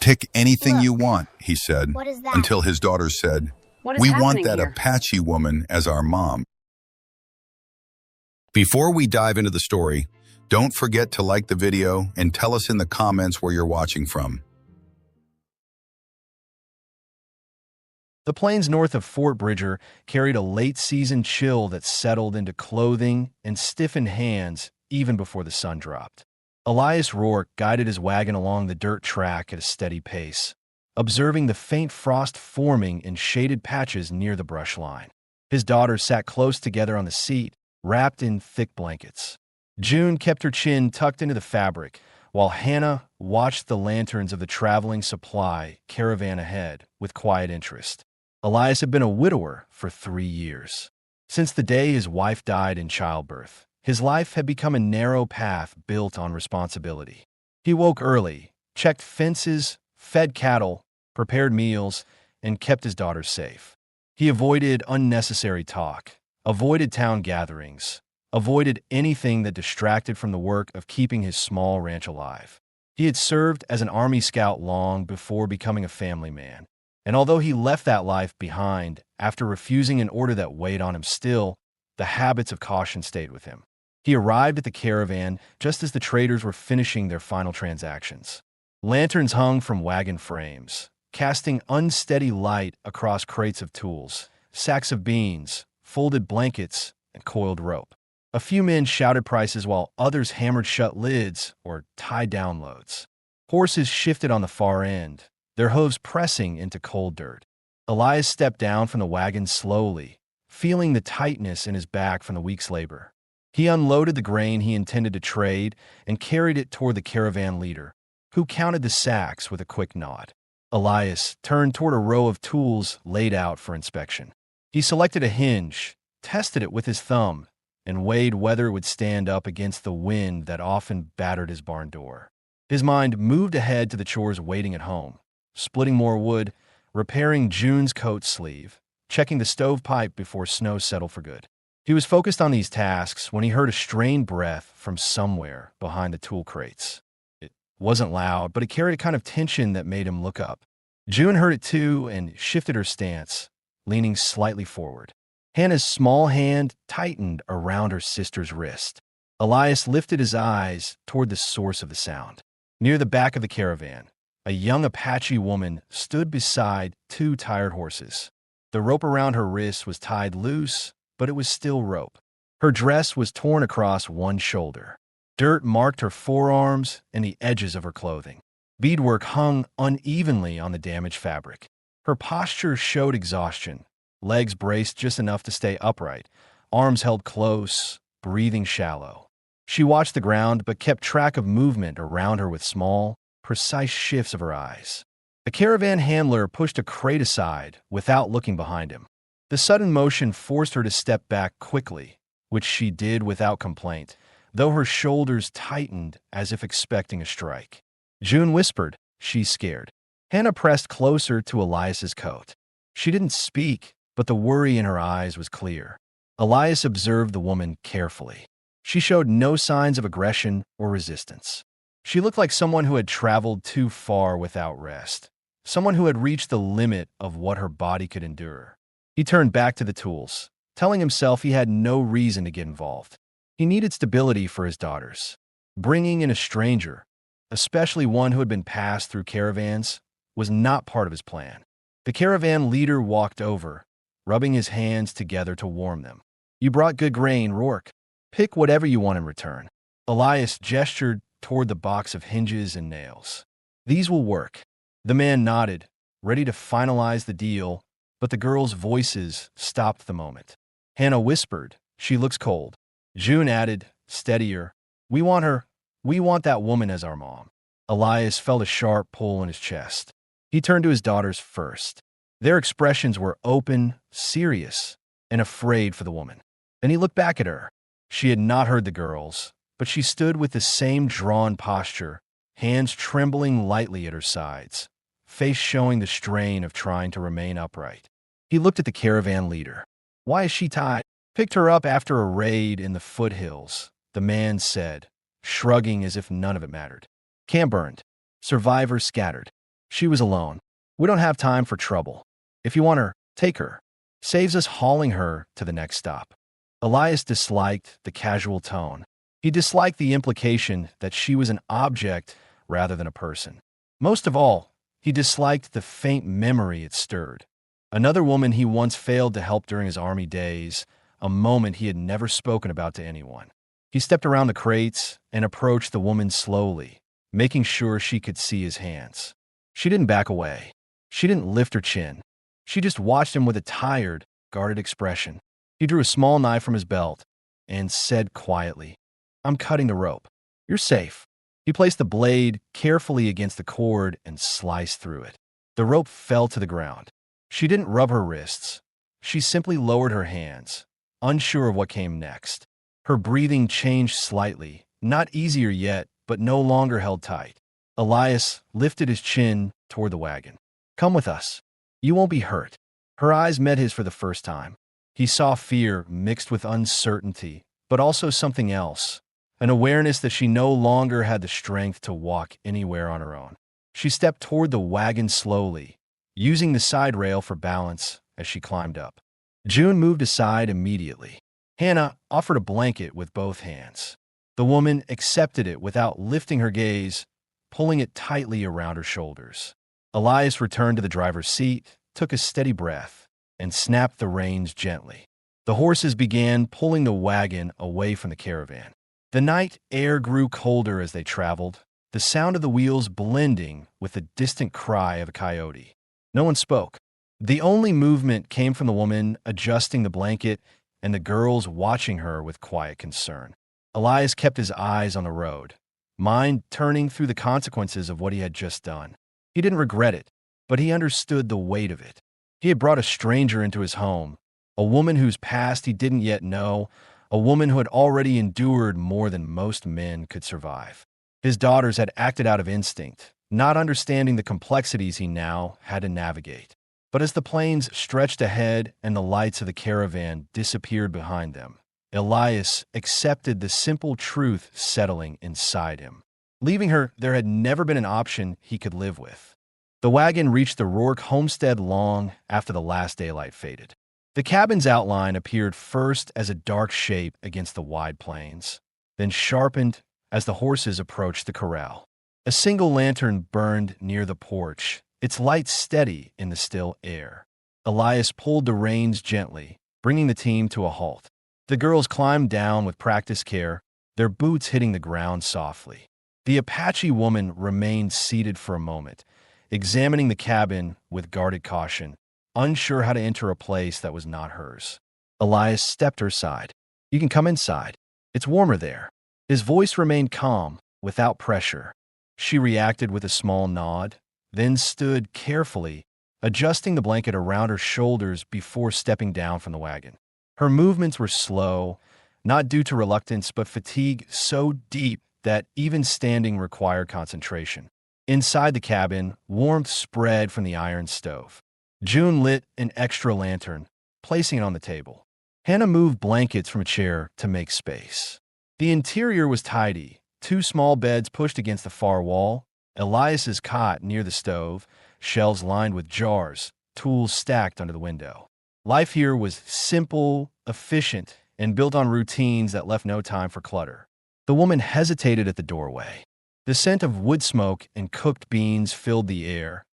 Pick anything you Look. want, he said, What is that? until his daughter said, What is we happening want that here? Apache woman as our mom. Before we dive into the story, don't forget to like the video and tell us in the comments where you're watching from. The plains north of Fort Bridger carried a late-season chill that settled into clothing and stiffened hands even before the sun dropped. Elias Rourke guided his wagon along the dirt track at a steady pace, observing the faint frost forming in shaded patches near the brush line. His daughters sat close together on the seat, wrapped in thick blankets. June kept her chin tucked into the fabric, while Hannah watched the lanterns of the traveling supply caravan ahead with quiet interest. Elias had been a widower for 3 years. Since the day his wife died in childbirth, his life had become a narrow path built on responsibility. He woke early, checked fences, fed cattle, prepared meals, and kept his daughters safe. He avoided unnecessary talk, avoided town gatherings, avoided anything that distracted from the work of keeping his small ranch alive. He had served as an Army scout long before becoming a family man, and although he left that life behind after refusing an order that weighed on him still, the habits of caution stayed with him. He arrived at the caravan just as the traders were finishing their final transactions. Lanterns hung from wagon frames, casting unsteady light across crates of tools, sacks of beans, folded blankets, and coiled rope. A few men shouted prices while others hammered shut lids or tied down loads. Horses shifted on the far end, their hooves pressing into cold dirt. Elias stepped down from the wagon slowly, feeling the tightness in his back from the week's labor. He unloaded the grain he intended to trade and carried it toward the caravan leader, who counted the sacks with a quick nod. Elias turned toward a row of tools laid out for inspection. He selected a hinge, tested it with his thumb, and weighed whether it would stand up against the wind that often battered his barn door. His mind moved ahead to the chores waiting at home, splitting more wood, repairing June's coat sleeve, checking the stovepipe before snow settled for good. He was focused on these tasks when he heard a strained breath from somewhere behind the tool crates. It wasn't loud, but it carried a kind of tension that made him look up. June heard it too and shifted her stance, leaning slightly forward. Hannah's small hand tightened around her sister's wrist. Elias lifted his eyes toward the source of the sound. Near the back of the caravan, a young Apache woman stood beside 2 tired horses. The rope around her wrist was tied loose, but it was still rope. Her dress was torn across one shoulder. Dirt marked her forearms and the edges of her clothing. Beadwork hung unevenly on the damaged fabric. Her posture showed exhaustion, legs braced just enough to stay upright, arms held close, breathing shallow. She watched the ground but kept track of movement around her with small, precise shifts of her eyes. The caravan handler pushed a crate aside without looking behind him. The sudden motion forced her to step back quickly, which she did without complaint, though her shoulders tightened as if expecting a strike. June whispered, "She's scared." Hannah pressed closer to Elias's coat. She didn't speak, but the worry in her eyes was clear. Elias observed the woman carefully. She showed no signs of aggression or resistance. She looked like someone who had traveled too far without rest, someone who had reached the limit of what her body could endure. He turned back to the tools, telling himself he had no reason to get involved. He needed stability for his daughters. Bringing in a stranger, especially one who had been passed through caravans, was not part of his plan. The caravan leader walked over, rubbing his hands together to warm them. "You brought good grain, Rourke. Pick whatever you want in return." Elias gestured toward the box of hinges and nails. "These will work." The man nodded, ready to finalize the deal, but the girls' voices stopped the moment. Hannah whispered, "She looks cold." June added, steadier, "We want her. We want that woman as our mom." Elias felt a sharp pull in his chest. He turned to his daughters first. Their expressions were open, serious, and afraid for the woman. Then he looked back at her. She had not heard the girls, but she stood with the same drawn posture, hands trembling lightly at her sides, face showing the strain of trying to remain upright. He looked at the caravan leader. "Why is she tied?" "Picked her up after a raid in the foothills," the man said, shrugging as if none of it mattered. "Camp burned. Survivors scattered. She was alone. We don't have time for trouble. If you want her, take her. Saves us hauling her to the next stop. Elias disliked the casual tone. He disliked the implication that she was an object rather than a person. Most of all, he disliked the faint memory it stirred. Another woman he once failed to help during his army days, a moment he had never spoken about to anyone. He stepped around the crates and approached the woman slowly, making sure she could see his hands. She didn't back away. She didn't lift her chin. She just watched him with a tired, guarded expression. He drew a small knife from his belt and said quietly, "I'm cutting the rope. You're safe." He placed the blade carefully against the cord and sliced through it. The rope fell to the ground. She didn't rub her wrists. She simply lowered her hands, unsure of what came next. Her breathing changed slightly, not easier yet, but no longer held tight. Elias lifted his chin toward the wagon. "Come with us. You won't be hurt." Her eyes met his for the first time. He saw fear mixed with uncertainty, but also something else, an awareness that she no longer had the strength to walk anywhere on her own. She stepped toward the wagon slowly, using the side rail for balance as she climbed up. June moved aside immediately. Hannah offered a blanket with both hands. The woman accepted it without lifting her gaze, pulling it tightly around her shoulders. Elias returned to the driver's seat, took a steady breath, and snapped the reins gently. The horses began pulling the wagon away from the caravan. The night air grew colder as they traveled, the sound of the wheels blending with the distant cry of a coyote. No one spoke. The only movement came from the woman adjusting the blanket and the girls watching her with quiet concern. Elias kept his eyes on the road, mind turning through the consequences of what he had just done. He didn't regret it, but he understood the weight of it. He had brought a stranger into his home, a woman whose past he didn't yet know, a woman who had already endured more than most men could survive. His daughters had acted out of instinct, not understanding the complexities he now had to navigate. But as the plains stretched ahead and the lights of the caravan disappeared behind them, Elias accepted the simple truth settling inside him. Leaving her, there had never been an option he could live with. The wagon reached the Rourke homestead long after the last daylight faded. The cabin's outline appeared first as a dark shape against the wide plains, then sharpened as the horses approached the corral. A single lantern burned near the porch, its light steady in the still air. Elias pulled the reins gently, bringing the team to a halt. The girls climbed down with practiced care, their boots hitting the ground softly. The Apache woman remained seated for a moment, examining the cabin with guarded caution, unsure how to enter a place that was not hers. Elias stepped to her side. "You can come inside. It's warmer there." His voice remained calm, without pressure. She reacted with a small nod, then stood carefully, adjusting the blanket around her shoulders before stepping down from the wagon. Her movements were slow, not due to reluctance, but fatigue so deep that even standing required concentration. Inside the cabin, warmth spread from the iron stove. June lit an extra lantern, placing it on the table. Hannah moved blankets from a chair to make space. The interior was tidy, 2 small beds pushed against the far wall, Elias's cot near the stove, shelves lined with jars, tools stacked under the window. Life here was simple, efficient, and built on routines that left no time for clutter. The woman hesitated at the doorway. The scent of wood smoke and cooked beans filled the air,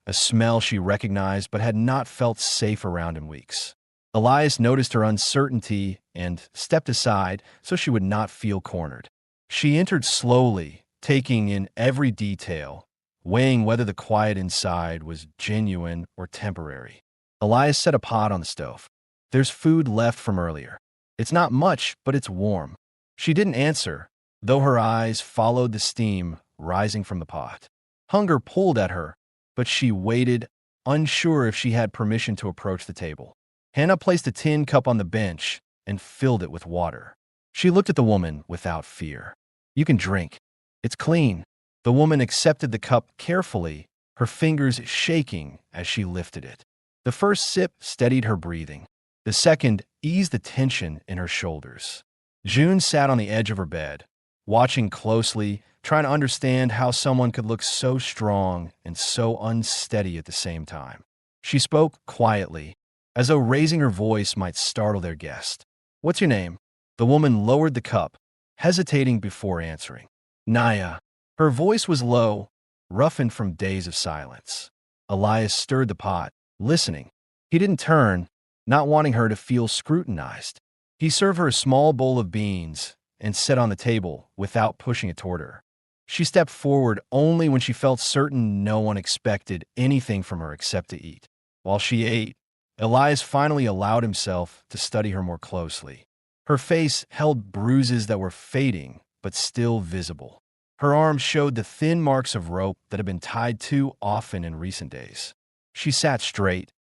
a smell she recognized but had not felt safe around in weeks. Elias noticed her uncertainty and stepped aside so she would not feel cornered. She entered slowly, taking in every detail, weighing whether the quiet inside was genuine or temporary. Elias set a pot on the stove. "There's food left from earlier. It's not much, but it's warm." She didn't answer, though her eyes followed the steam rising from the pot. Hunger pulled at her, but she waited, unsure if she had permission to approach the table. Hannah placed a tin cup on the bench and filled it with water. She looked at the woman without fear. "You can drink. It's clean." The woman accepted the cup carefully, her fingers shaking as she lifted it. The first sip steadied her breathing. The second eased the tension in her shoulders. June sat on the edge of her bed, watching closely, trying to understand how someone could look so strong and so unsteady at the same time. She spoke quietly, as though raising her voice might startle their guest. "What's your name?" The woman lowered the cup, hesitating before answering. "Naya." Her voice was low, roughened from days of silence. Elias stirred the pot, listening. He didn't turn, not wanting her to feel scrutinized. He served her a small bowl of beans and set on the table without pushing it toward her. She stepped forward only when she felt certain no one expected anything from her except to eat. While she ate, Elias finally allowed himself to study her more closely. Her face held bruises that were fading, but still visible. Her arms showed the thin marks of rope that had been tied too often in recent days. She sat straight,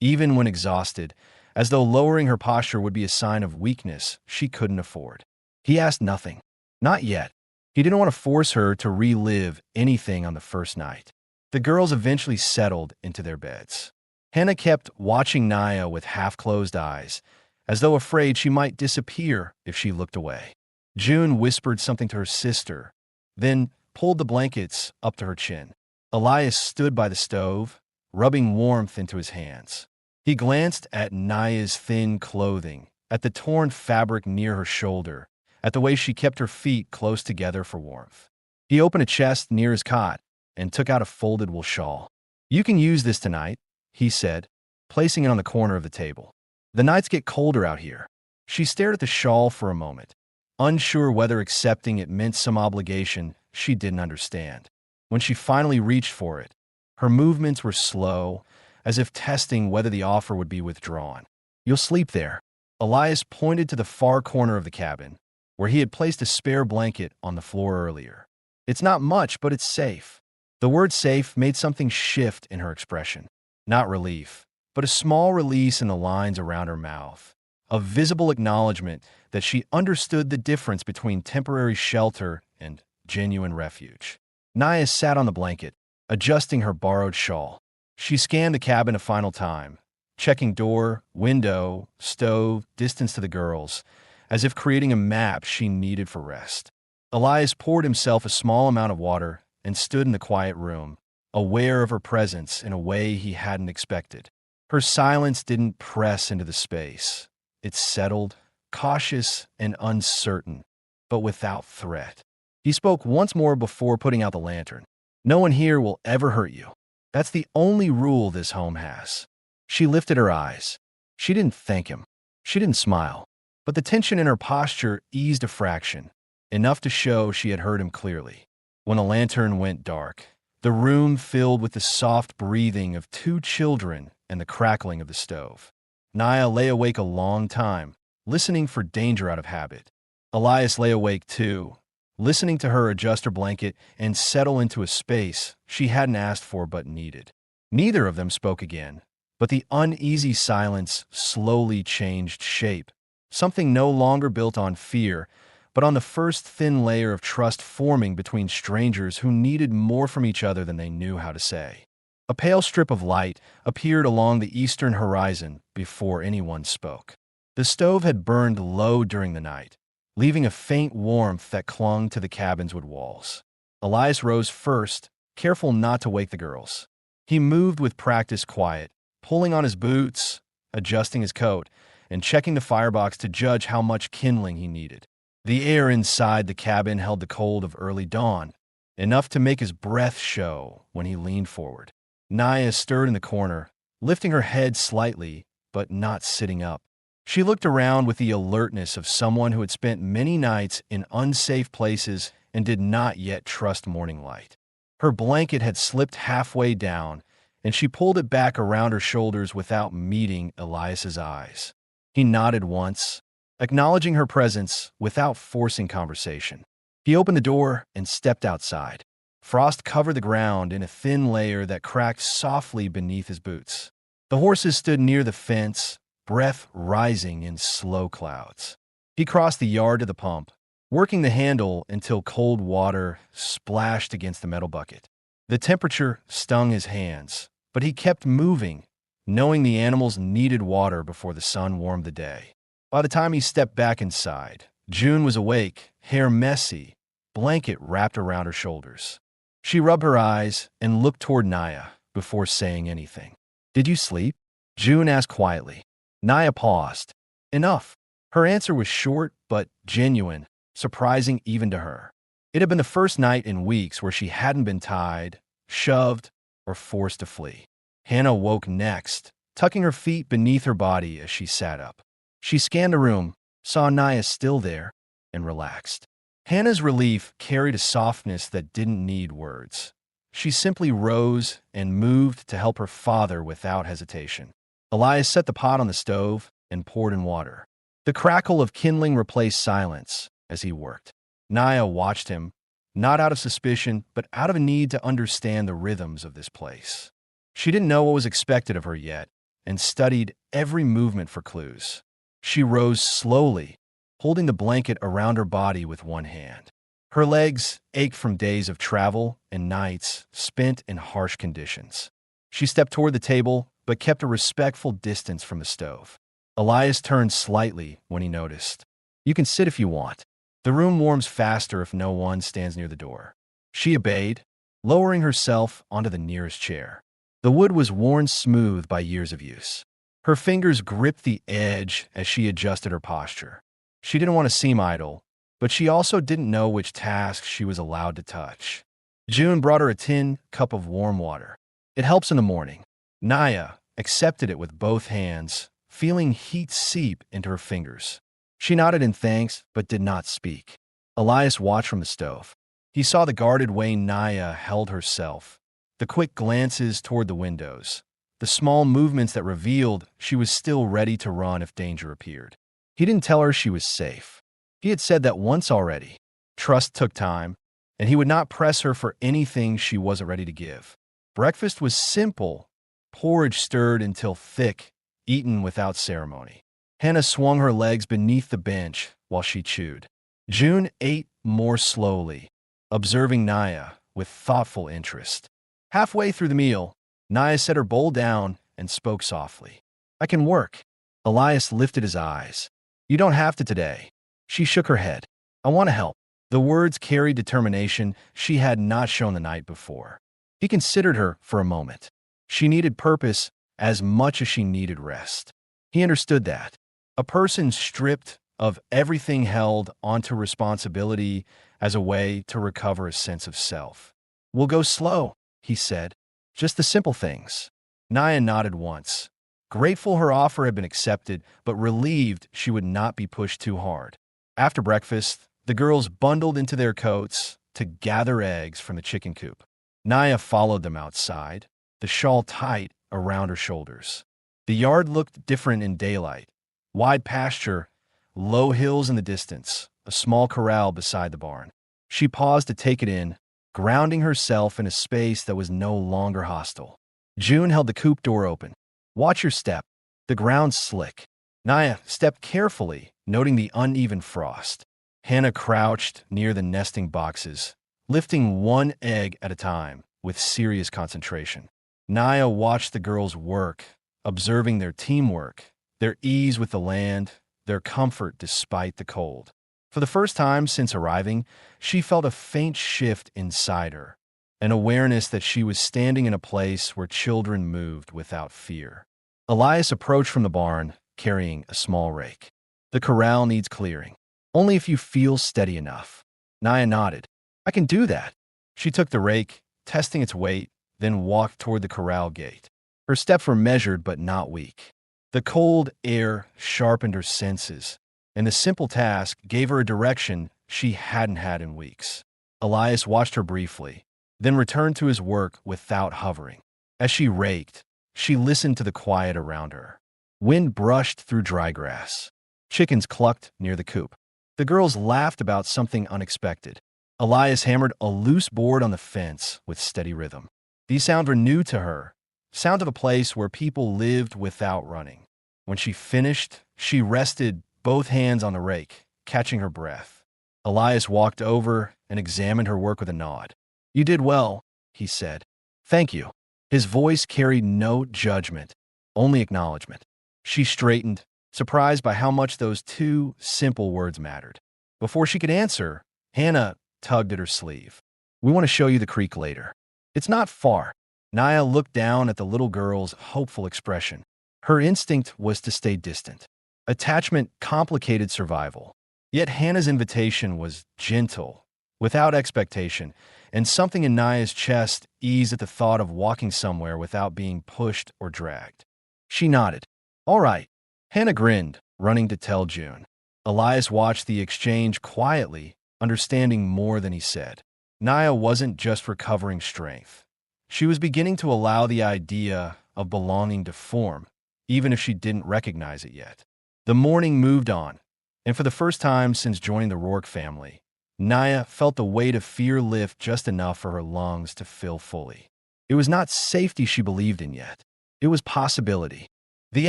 even when exhausted, as though lowering her posture would be a sign of weakness she couldn't afford. He asked nothing. Not yet. He didn't want to force her to relive anything on the first night. The girls eventually settled into their beds. Hannah kept watching Naya with half-closed eyes, as though afraid she might disappear if she looked away. June whispered something to her sister, then pulled the blankets up to her chin. Elias stood by the stove, rubbing warmth into his hands. He glanced at Naya's thin clothing, at the torn fabric near her shoulder, at the way she kept her feet close together for warmth. He opened a chest near his cot and took out a folded wool shawl. "You can use this tonight," he said, placing it on the corner of the table. "The nights get colder out here." She stared at the shawl for a moment, unsure whether accepting it meant some obligation she didn't understand. When she finally reached for it, her movements were slow, as if testing whether the offer would be withdrawn. "You'll sleep there." Elias pointed to the far corner of the cabin, where he had placed a spare blanket on the floor earlier. "It's not much, but it's safe." The word safe made something shift in her expression. Not relief, but a small release in the lines around her mouth. A visible acknowledgement that she understood the difference between temporary shelter and genuine refuge. Naya sat on the blanket, adjusting her borrowed shawl. She scanned the cabin a final time, checking door, window, stove, distance to the girls, as if creating a map she needed for rest. Elias poured himself a small amount of water and stood in the quiet room, aware of her presence in a way he hadn't expected. Her silence didn't press into the space. It settled, cautious and uncertain, but without threat. He spoke once more before putting out the lantern. "No one here will ever hurt you. That's the only rule this home has." She lifted her eyes. She didn't thank him. She didn't smile. But the tension in her posture eased a fraction, enough to show she had heard him clearly. When the lantern went dark, the room filled with the soft breathing of 2 children and the crackling of the stove. Naya lay awake a long time, listening for danger out of habit. Elias lay awake too, listening to her adjust her blanket and settle into a space she hadn't asked for but needed. Neither of them spoke again, but the uneasy silence slowly changed shape, something no longer built on fear, but on the first thin layer of trust forming between strangers who needed more from each other than they knew how to say. A pale strip of light appeared along the eastern horizon before anyone spoke. The stove had burned low during the night, leaving a faint warmth that clung to the cabin's wood walls. Elias rose first, careful not to wake the girls. He moved with practiced quiet, pulling on his boots, adjusting his coat, and checking the firebox to judge how much kindling he needed. The air inside the cabin held the cold of early dawn, enough to make his breath show when he leaned forward. Naya stirred in the corner, lifting her head slightly, but not sitting up. She looked around with the alertness of someone who had spent many nights in unsafe places and did not yet trust morning light. Her blanket had slipped halfway down, and she pulled it back around her shoulders without meeting Elias's eyes. He nodded once, acknowledging her presence without forcing conversation. He opened the door and stepped outside. Frost covered the ground in a thin layer that cracked softly beneath his boots. The horses stood near the fence, breath rising in slow clouds. He crossed the yard to the pump, working the handle until cold water splashed against the metal bucket. The temperature stung his hands, but he kept moving, knowing the animals needed water before the sun warmed the day. By the time he stepped back inside, June was awake, hair messy, blanket wrapped around her shoulders. She rubbed her eyes and looked toward Naya before saying anything. "Did you sleep?" June asked quietly. Naya paused. "Enough." Her answer was short but genuine, surprising even to her. It had been the first night in weeks where she hadn't been tied, shoved, or forced to flee. Hannah woke next, tucking her feet beneath her body as she sat up. She scanned the room, saw Naya still there, and relaxed. Hannah's relief carried a softness that didn't need words. She simply rose and moved to help her father without hesitation. Elias set the pot on the stove and poured in water. The crackle of kindling replaced silence as he worked. Naya watched him, not out of suspicion, but out of a need to understand the rhythms of this place. She didn't know what was expected of her yet, and studied every movement for clues. She rose slowly, holding the blanket around her body with one hand. Her legs ached from days of travel and nights spent in harsh conditions. She stepped toward the table, but kept a respectful distance from the stove. Elias turned slightly when he noticed. "You can sit if you want. The room warms faster if no one stands near the door." She obeyed, lowering herself onto the nearest chair. The wood was worn smooth by years of use. Her fingers gripped the edge as she adjusted her posture. She didn't want to seem idle, but she also didn't know which tasks she was allowed to touch. June brought her a tin cup of warm water. "It helps in the morning." Naya accepted it with both hands, feeling heat seep into her fingers. She nodded in thanks, but did not speak. Elias watched from the stove. He saw the guarded way Naya held herself, the quick glances toward the windows, the small movements that revealed she was still ready to run if danger appeared. He didn't tell her she was safe. He had said that once already. Trust took time, and he would not press her for anything she wasn't ready to give. Breakfast was simple, porridge stirred until thick, eaten without ceremony. Hannah swung her legs beneath the bench while she chewed. June ate more slowly, observing Naya with thoughtful interest. Halfway through the meal, Naya set her bowl down and spoke softly. "I can work." Elias lifted his eyes. "You don't have to today." She shook her head. "I want to help." The words carried determination she had not shown the night before. He considered her for a moment. She needed purpose as much as she needed rest. He understood that. A person stripped of everything held onto responsibility as a way to recover a sense of self. "We'll go slow," he said. "Just the simple things." Naya nodded once, grateful her offer had been accepted, but relieved she would not be pushed too hard. After breakfast, the girls bundled into their coats to gather eggs from the chicken coop. Naya followed them outside, the shawl tight around her shoulders. The yard looked different in daylight. Wide pasture, low hills in the distance, a small corral beside the barn. She paused to take it in, grounding herself in a space that was no longer hostile. June held the coop door open. "Watch your step. The ground's slick." Naya stepped carefully, noting the uneven frost. Hannah crouched near the nesting boxes, lifting one egg at a time with serious concentration. Naya watched the girls work, observing their teamwork, their ease with the land, their comfort despite the cold. For the first time since arriving, she felt a faint shift inside her, an awareness that she was standing in a place where children moved without fear. Elias approached from the barn, carrying a small rake. "The corral needs clearing. Only if you feel steady enough." Naya nodded. "I can do that." She took the rake, testing its weight, then walked toward the corral gate. Her steps were measured but not weak. The cold air sharpened her senses, and the simple task gave her a direction she hadn't had in weeks. Elias watched her briefly, then returned to his work without hovering. As she raked, she listened to the quiet around her. Wind brushed through dry grass. Chickens clucked near the coop. The girls laughed about something unexpected. Elias hammered a loose board on the fence with steady rhythm. These sounds were new to her, sounds of a place where people lived without running. When she finished, she rested both hands on the rake, catching her breath. Elias walked over and examined her work with a nod. "You did well," he said. "Thank you." His voice carried no judgment, only acknowledgement. She straightened, surprised by how much those two simple words mattered. Before she could answer, Hannah tugged at her sleeve. "We want to show you the creek later. It's not far." Naya looked down at the little girl's hopeful expression. Her instinct was to stay distant. Attachment complicated survival. Yet Hannah's invitation was gentle, without expectation, and something in Naya's chest eased at the thought of walking somewhere without being pushed or dragged. She nodded. "All right." Hannah grinned, running to tell June. Elias watched the exchange quietly, understanding more than he said. Naya wasn't just recovering strength. She was beginning to allow the idea of belonging to form, even if she didn't recognize it yet. The morning moved on, and for the first time since joining the Rourke family, Naya felt the weight of fear lift just enough for her lungs to fill fully. It was not safety she believed in yet. It was possibility. The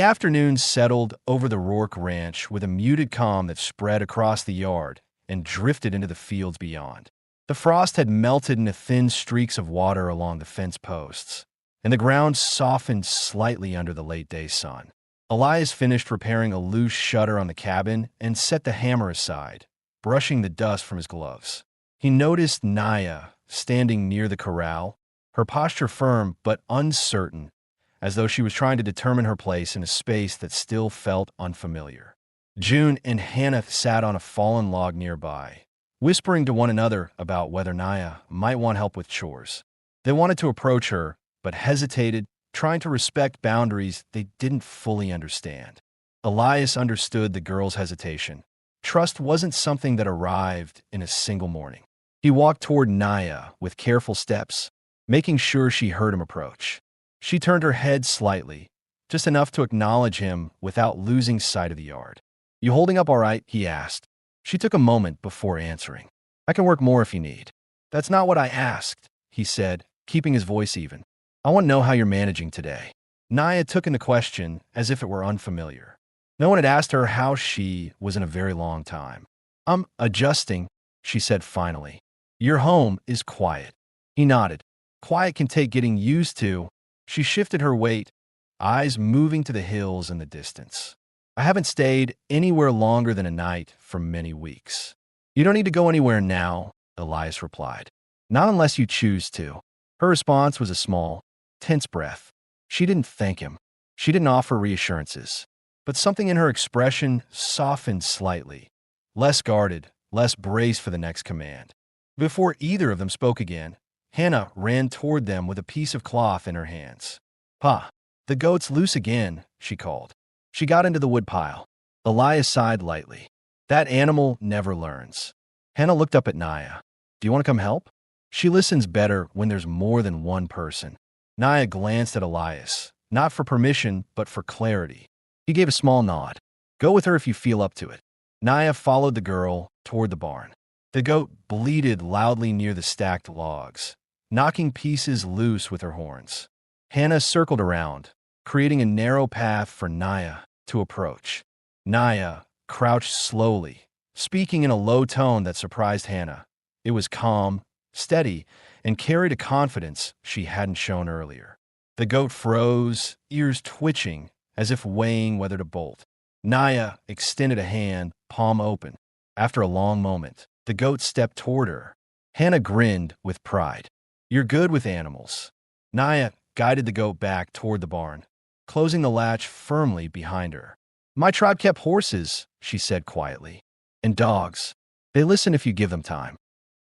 afternoon settled over the Rourke ranch with a muted calm that spread across the yard and drifted into the fields beyond. The frost had melted into thin streaks of water along the fence posts, and the ground softened slightly under the late-day sun. Elias finished repairing a loose shutter on the cabin and set the hammer aside, brushing the dust from his gloves. He noticed Naya standing near the corral, her posture firm but uncertain, as though she was trying to determine her place in a space that still felt unfamiliar. June and Hannah sat on a fallen log nearby, whispering to one another about whether Naya might want help with chores. They wanted to approach her, but hesitated, trying to respect boundaries they didn't fully understand. Elias understood the girl's hesitation. Trust wasn't something that arrived in a single morning. He walked toward Naya with careful steps, making sure she heard him approach. She turned her head slightly, just enough to acknowledge him without losing sight of the yard. "You holding up all right?" he asked. She took a moment before answering. "I can work more if you need." "That's not what I asked," he said, keeping his voice even. "I want to know how you're managing today." Naya took in the question as if it were unfamiliar. No one had asked her how she was in a very long time. "I'm adjusting," she said finally. "Your home is quiet." He nodded. "Quiet can take getting used to." She shifted her weight, eyes moving to the hills in the distance. "I haven't stayed anywhere longer than a night for many weeks." "You don't need to go anywhere now," Elias replied. "Not unless you choose to." Her response was a small, tense breath. She didn't thank him. She didn't offer reassurances. But something in her expression softened slightly, less guarded, less braced for the next command. Before either of them spoke again, Hannah ran toward them with a piece of cloth in her hands. "Pa, the goat's loose again," she called. She got into the woodpile. Elias sighed lightly. "That animal never learns." Hannah looked up at Naya. "Do you want to come help?" She listens better when there's more than one person. Naya glanced at Elias, not for permission, but for clarity. He gave a small nod. "Go with her if you feel up to it." Naya followed the girl toward the barn. The goat bleated loudly near the stacked logs, knocking pieces loose with her horns. Hannah circled around, creating a narrow path for Naya to approach. Naya crouched slowly, speaking in a low tone that surprised Hannah. It was calm, steady, and carried a confidence she hadn't shown earlier. The goat froze, ears twitching, as if weighing whether to bolt. Naya extended a hand, palm open. After a long moment, the goat stepped toward her. Hannah grinned with pride. "You're good with animals." Naya guided the goat back toward the barn, closing the latch firmly behind her. "My tribe kept horses," she said quietly, "and dogs. They listen if you give them time."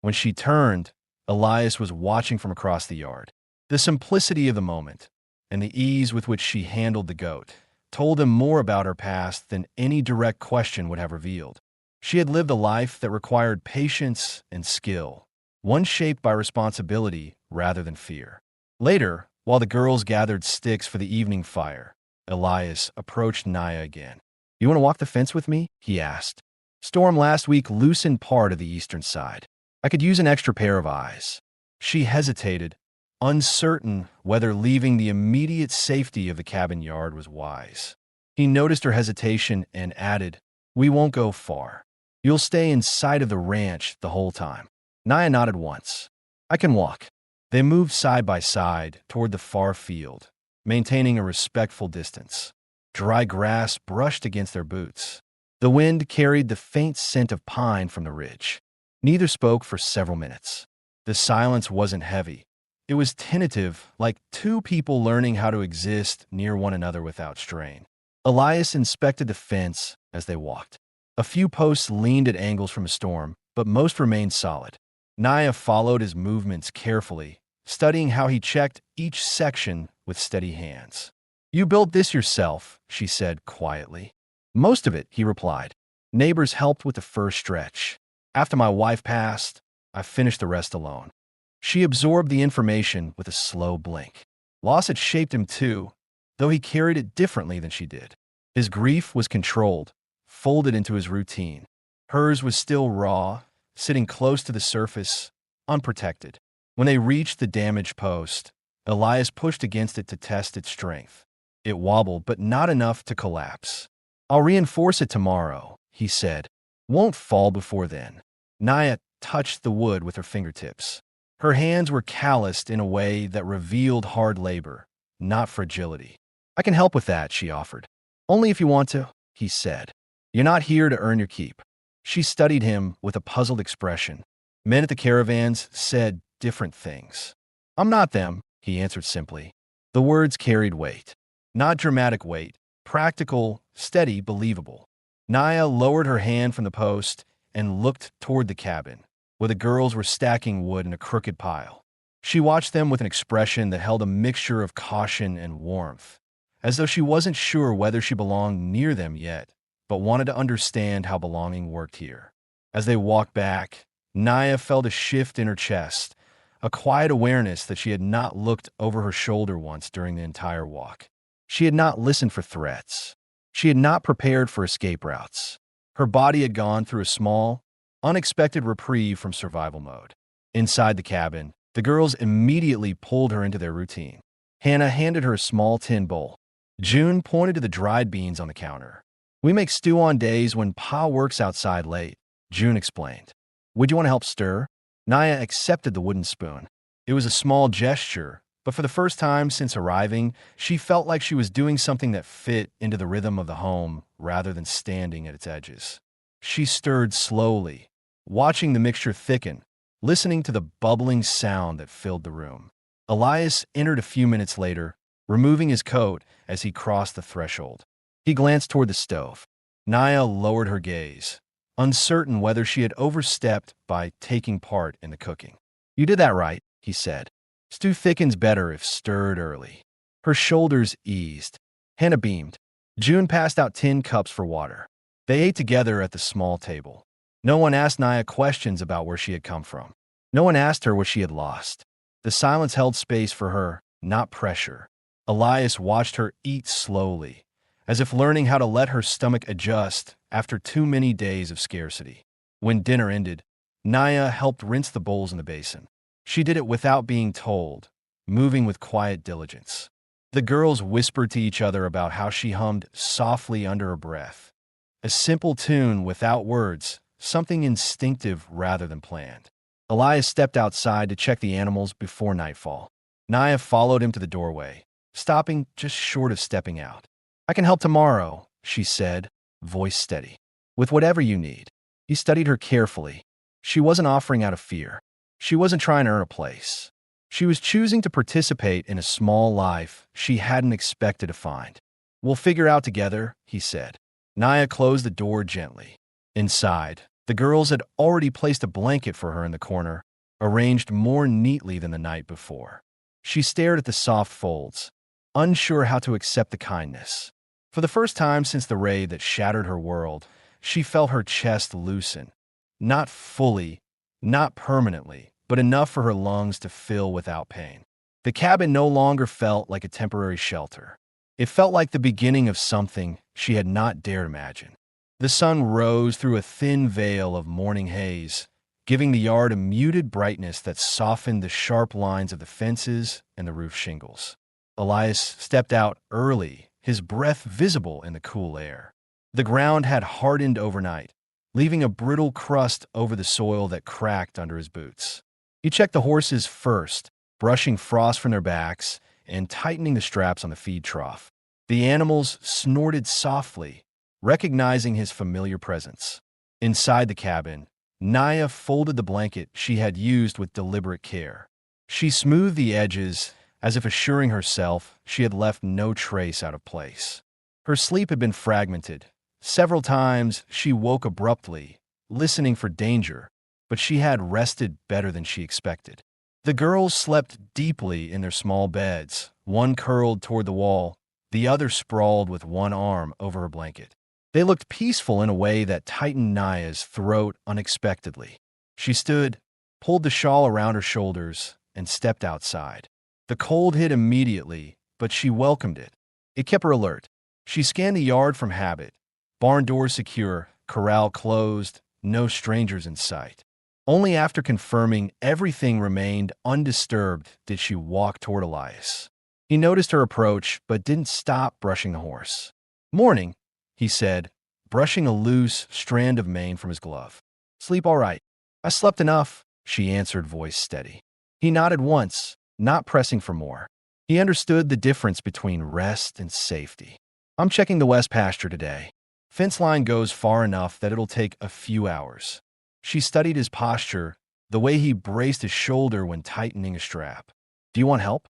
When she turned, Elias was watching from across the yard. The simplicity of the moment, and the ease with which she handled the goat, told him more about her past than any direct question would have revealed. She had lived a life that required patience and skill, one shaped by responsibility rather than fear. Later, while the girls gathered sticks for the evening fire, Elias approached Naya again. "You want to walk the fence with me?" he asked. "Storm last week loosened part of the eastern side. I could use an extra pair of eyes." She hesitated, uncertain whether leaving the immediate safety of the cabin yard was wise. He noticed her hesitation and added, "We won't go far. You'll stay in sight of the ranch the whole time." Naya nodded once. "I can walk." They moved side by side toward the far field, maintaining a respectful distance. Dry grass brushed against their boots. The wind carried the faint scent of pine from the ridge. Neither spoke for several minutes. The silence wasn't heavy. It was tentative, like two people learning how to exist near one another without strain. Elias inspected the fence as they walked. A few posts leaned at angles from a storm, but most remained solid. Naya followed his movements carefully, studying how he checked each section with steady hands. "You built this yourself," she said quietly. "Most of it," he replied. "Neighbors helped with the first stretch. After my wife passed, I finished the rest alone." She absorbed the information with a slow blink. Loss had shaped him too, though he carried it differently than she did. His grief was controlled, folded into his routine. Hers was still raw, sitting close to the surface, unprotected. When they reached the damaged post, Elias pushed against it to test its strength. It wobbled, but not enough to collapse. "I'll reinforce it tomorrow," he said. "Won't fall before then." Naya touched the wood with her fingertips. Her hands were calloused in a way that revealed hard labor, not fragility. "I can help with that," she offered. "Only if you want to," he said. "You're not here to earn your keep." She studied him with a puzzled expression. Men at the caravans said different things. "I'm not them," he answered simply. The words carried weight. Not dramatic weight, practical, steady, believable. Naya lowered her hand from the post and looked toward the cabin, where the girls were stacking wood in a crooked pile. She watched them with an expression that held a mixture of caution and warmth, as though she wasn't sure whether she belonged near them yet, but wanted to understand how belonging worked here. As they walked back, Naya felt a shift in her chest, a quiet awareness that she had not looked over her shoulder once during the entire walk. She had not listened for threats. She had not prepared for escape routes. Her body had gone through a small, unexpected reprieve from survival mode. Inside the cabin, the girls immediately pulled her into their routine. Hannah handed her a small tin bowl. June pointed to the dried beans on the counter. "We make stew on days when Pa works outside late," June explained. "Would you want to help stir?" Naya accepted the wooden spoon. It was a small gesture, but for the first time since arriving, she felt like she was doing something that fit into the rhythm of the home rather than standing at its edges. She stirred slowly, watching the mixture thicken, listening to the bubbling sound that filled the room. Elias entered a few minutes later, removing his coat as he crossed the threshold. He glanced toward the stove. Naya lowered her gaze, uncertain whether she had overstepped by taking part in the cooking. "You did that right," he said. "Stew thickens better if stirred early." Her shoulders eased. Hannah beamed. June passed out tin cups for water. They ate together at the small table. No one asked Naya questions about where she had come from. No one asked her what she had lost. The silence held space for her, not pressure. Elias watched her eat slowly, as if learning how to let her stomach adjust after too many days of scarcity. When dinner ended, Naya helped rinse the bowls in the basin. She did it without being told, moving with quiet diligence. The girls whispered to each other about how she hummed softly under her breath. A simple tune without words, something instinctive rather than planned. Elias stepped outside to check the animals before nightfall. Naya followed him to the doorway, stopping just short of stepping out. "I can help tomorrow," she said, voice steady. "With whatever you need." He studied her carefully. She wasn't offering out of fear. She wasn't trying to earn a place. She was choosing to participate in a small life she hadn't expected to find. "We'll figure out together," he said. Naya closed the door gently. Inside, the girls had already placed a blanket for her in the corner, arranged more neatly than the night before. She stared at the soft folds, unsure how to accept the kindness. For the first time since the raid that shattered her world, she felt her chest loosen. Not fully, not permanently, but enough for her lungs to fill without pain. The cabin no longer felt like a temporary shelter. It felt like the beginning of something she had not dared imagine. The sun rose through a thin veil of morning haze, giving the yard a muted brightness that softened the sharp lines of the fences and the roof shingles. Elias stepped out early, his breath visible in the cool air. The ground had hardened overnight, leaving a brittle crust over the soil that cracked under his boots. He checked the horses first, brushing frost from their backs and tightening the straps on the feed trough. The animals snorted softly, recognizing his familiar presence. Inside the cabin, Naya folded the blanket she had used with deliberate care. She smoothed the edges, as if assuring herself she had left no trace out of place. Her sleep had been fragmented. Several times she woke abruptly, listening for danger, but she had rested better than she expected. The girls slept deeply in their small beds, one curled toward the wall, the other sprawled with one arm over her blanket. They looked peaceful in a way that tightened Naya's throat unexpectedly. She stood, pulled the shawl around her shoulders, and stepped outside. The cold hit immediately, but she welcomed it. It kept her alert. She scanned the yard from habit. Barn doors secure, corral closed, no strangers in sight. Only after confirming everything remained undisturbed did she walk toward Elias. He noticed her approach, but didn't stop brushing the horse. "Morning," he said, brushing a loose strand of mane from his glove. "Sleep all right?" "I slept enough," she answered, voice steady. He nodded once, not pressing for more. He understood the difference between rest and safety. "I'm checking the west pasture today. Fence line goes far enough that it'll take a few hours." She studied his posture, the way he braced his shoulder when tightening a strap. "Do you want help?"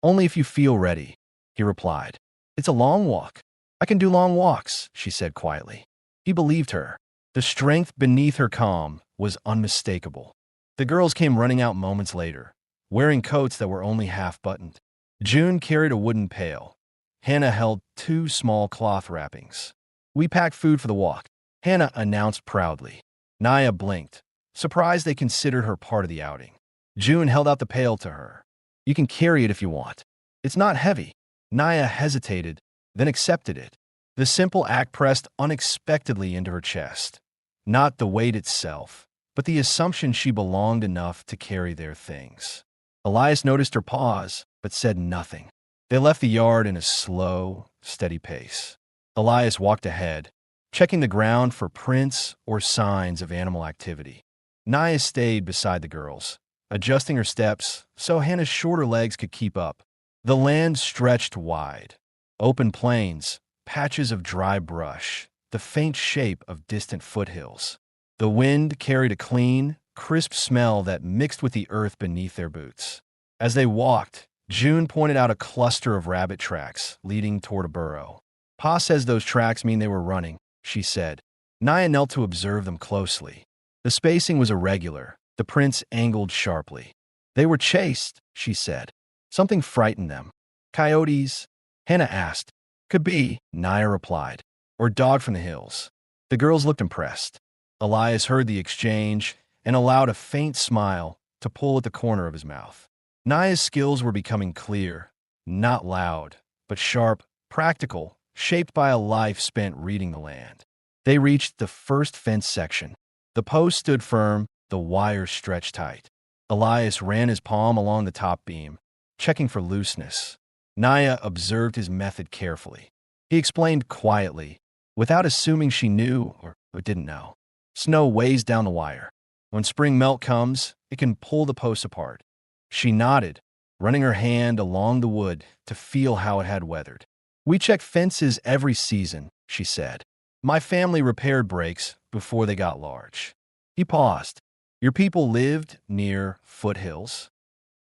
"Only if you feel ready," he replied. "It's a long walk." "I can do long walks," she said quietly. He believed her. The strength beneath her calm was unmistakable. The girls came running out moments later, wearing coats that were only half buttoned. June carried a wooden pail. Hannah held 2 small cloth wrappings. "We packed food for the walk," Hannah announced proudly. Naya blinked, surprised they considered her part of the outing. June held out the pail to her. "You can carry it if you want. It's not heavy." Naya hesitated, then accepted it. The simple act pressed unexpectedly into her chest. Not the weight itself, but the assumption she belonged enough to carry their things. Elias noticed her pause, but said nothing. They left the yard in a slow, steady pace. Elias walked ahead, checking the ground for prints or signs of animal activity. Naya stayed beside the girls, adjusting her steps so Hannah's shorter legs could keep up. The land stretched wide. Open plains, patches of dry brush, the faint shape of distant foothills. The wind carried a clean, crisp smell that mixed with the earth beneath their boots. As they walked, June pointed out a cluster of rabbit tracks leading toward a burrow. "Pa says those tracks mean they were running," she said. Naya knelt to observe them closely. The spacing was irregular, the prints angled sharply. "They were chased," she said. "Something frightened them." "Coyotes?" Hannah asked. "Could be," Naya replied. "Or dog from the hills." The girls looked impressed. Elias heard the exchange and allowed a faint smile to pull at the corner of his mouth. Naya's skills were becoming clear, not loud, but sharp, practical, shaped by a life spent reading the land. They reached the first fence section. The post stood firm, the wires stretched tight. Elias ran his palm along the top beam, checking for looseness. Naya observed his method carefully. He explained quietly, without assuming she knew or didn't know. "Snow weighs down the wire. When spring melt comes, it can pull the posts apart." She nodded, running her hand along the wood to feel how it had weathered. "We check fences every season," she said. "My family repaired breaks before they got large." He paused. "Your people lived near foothills?"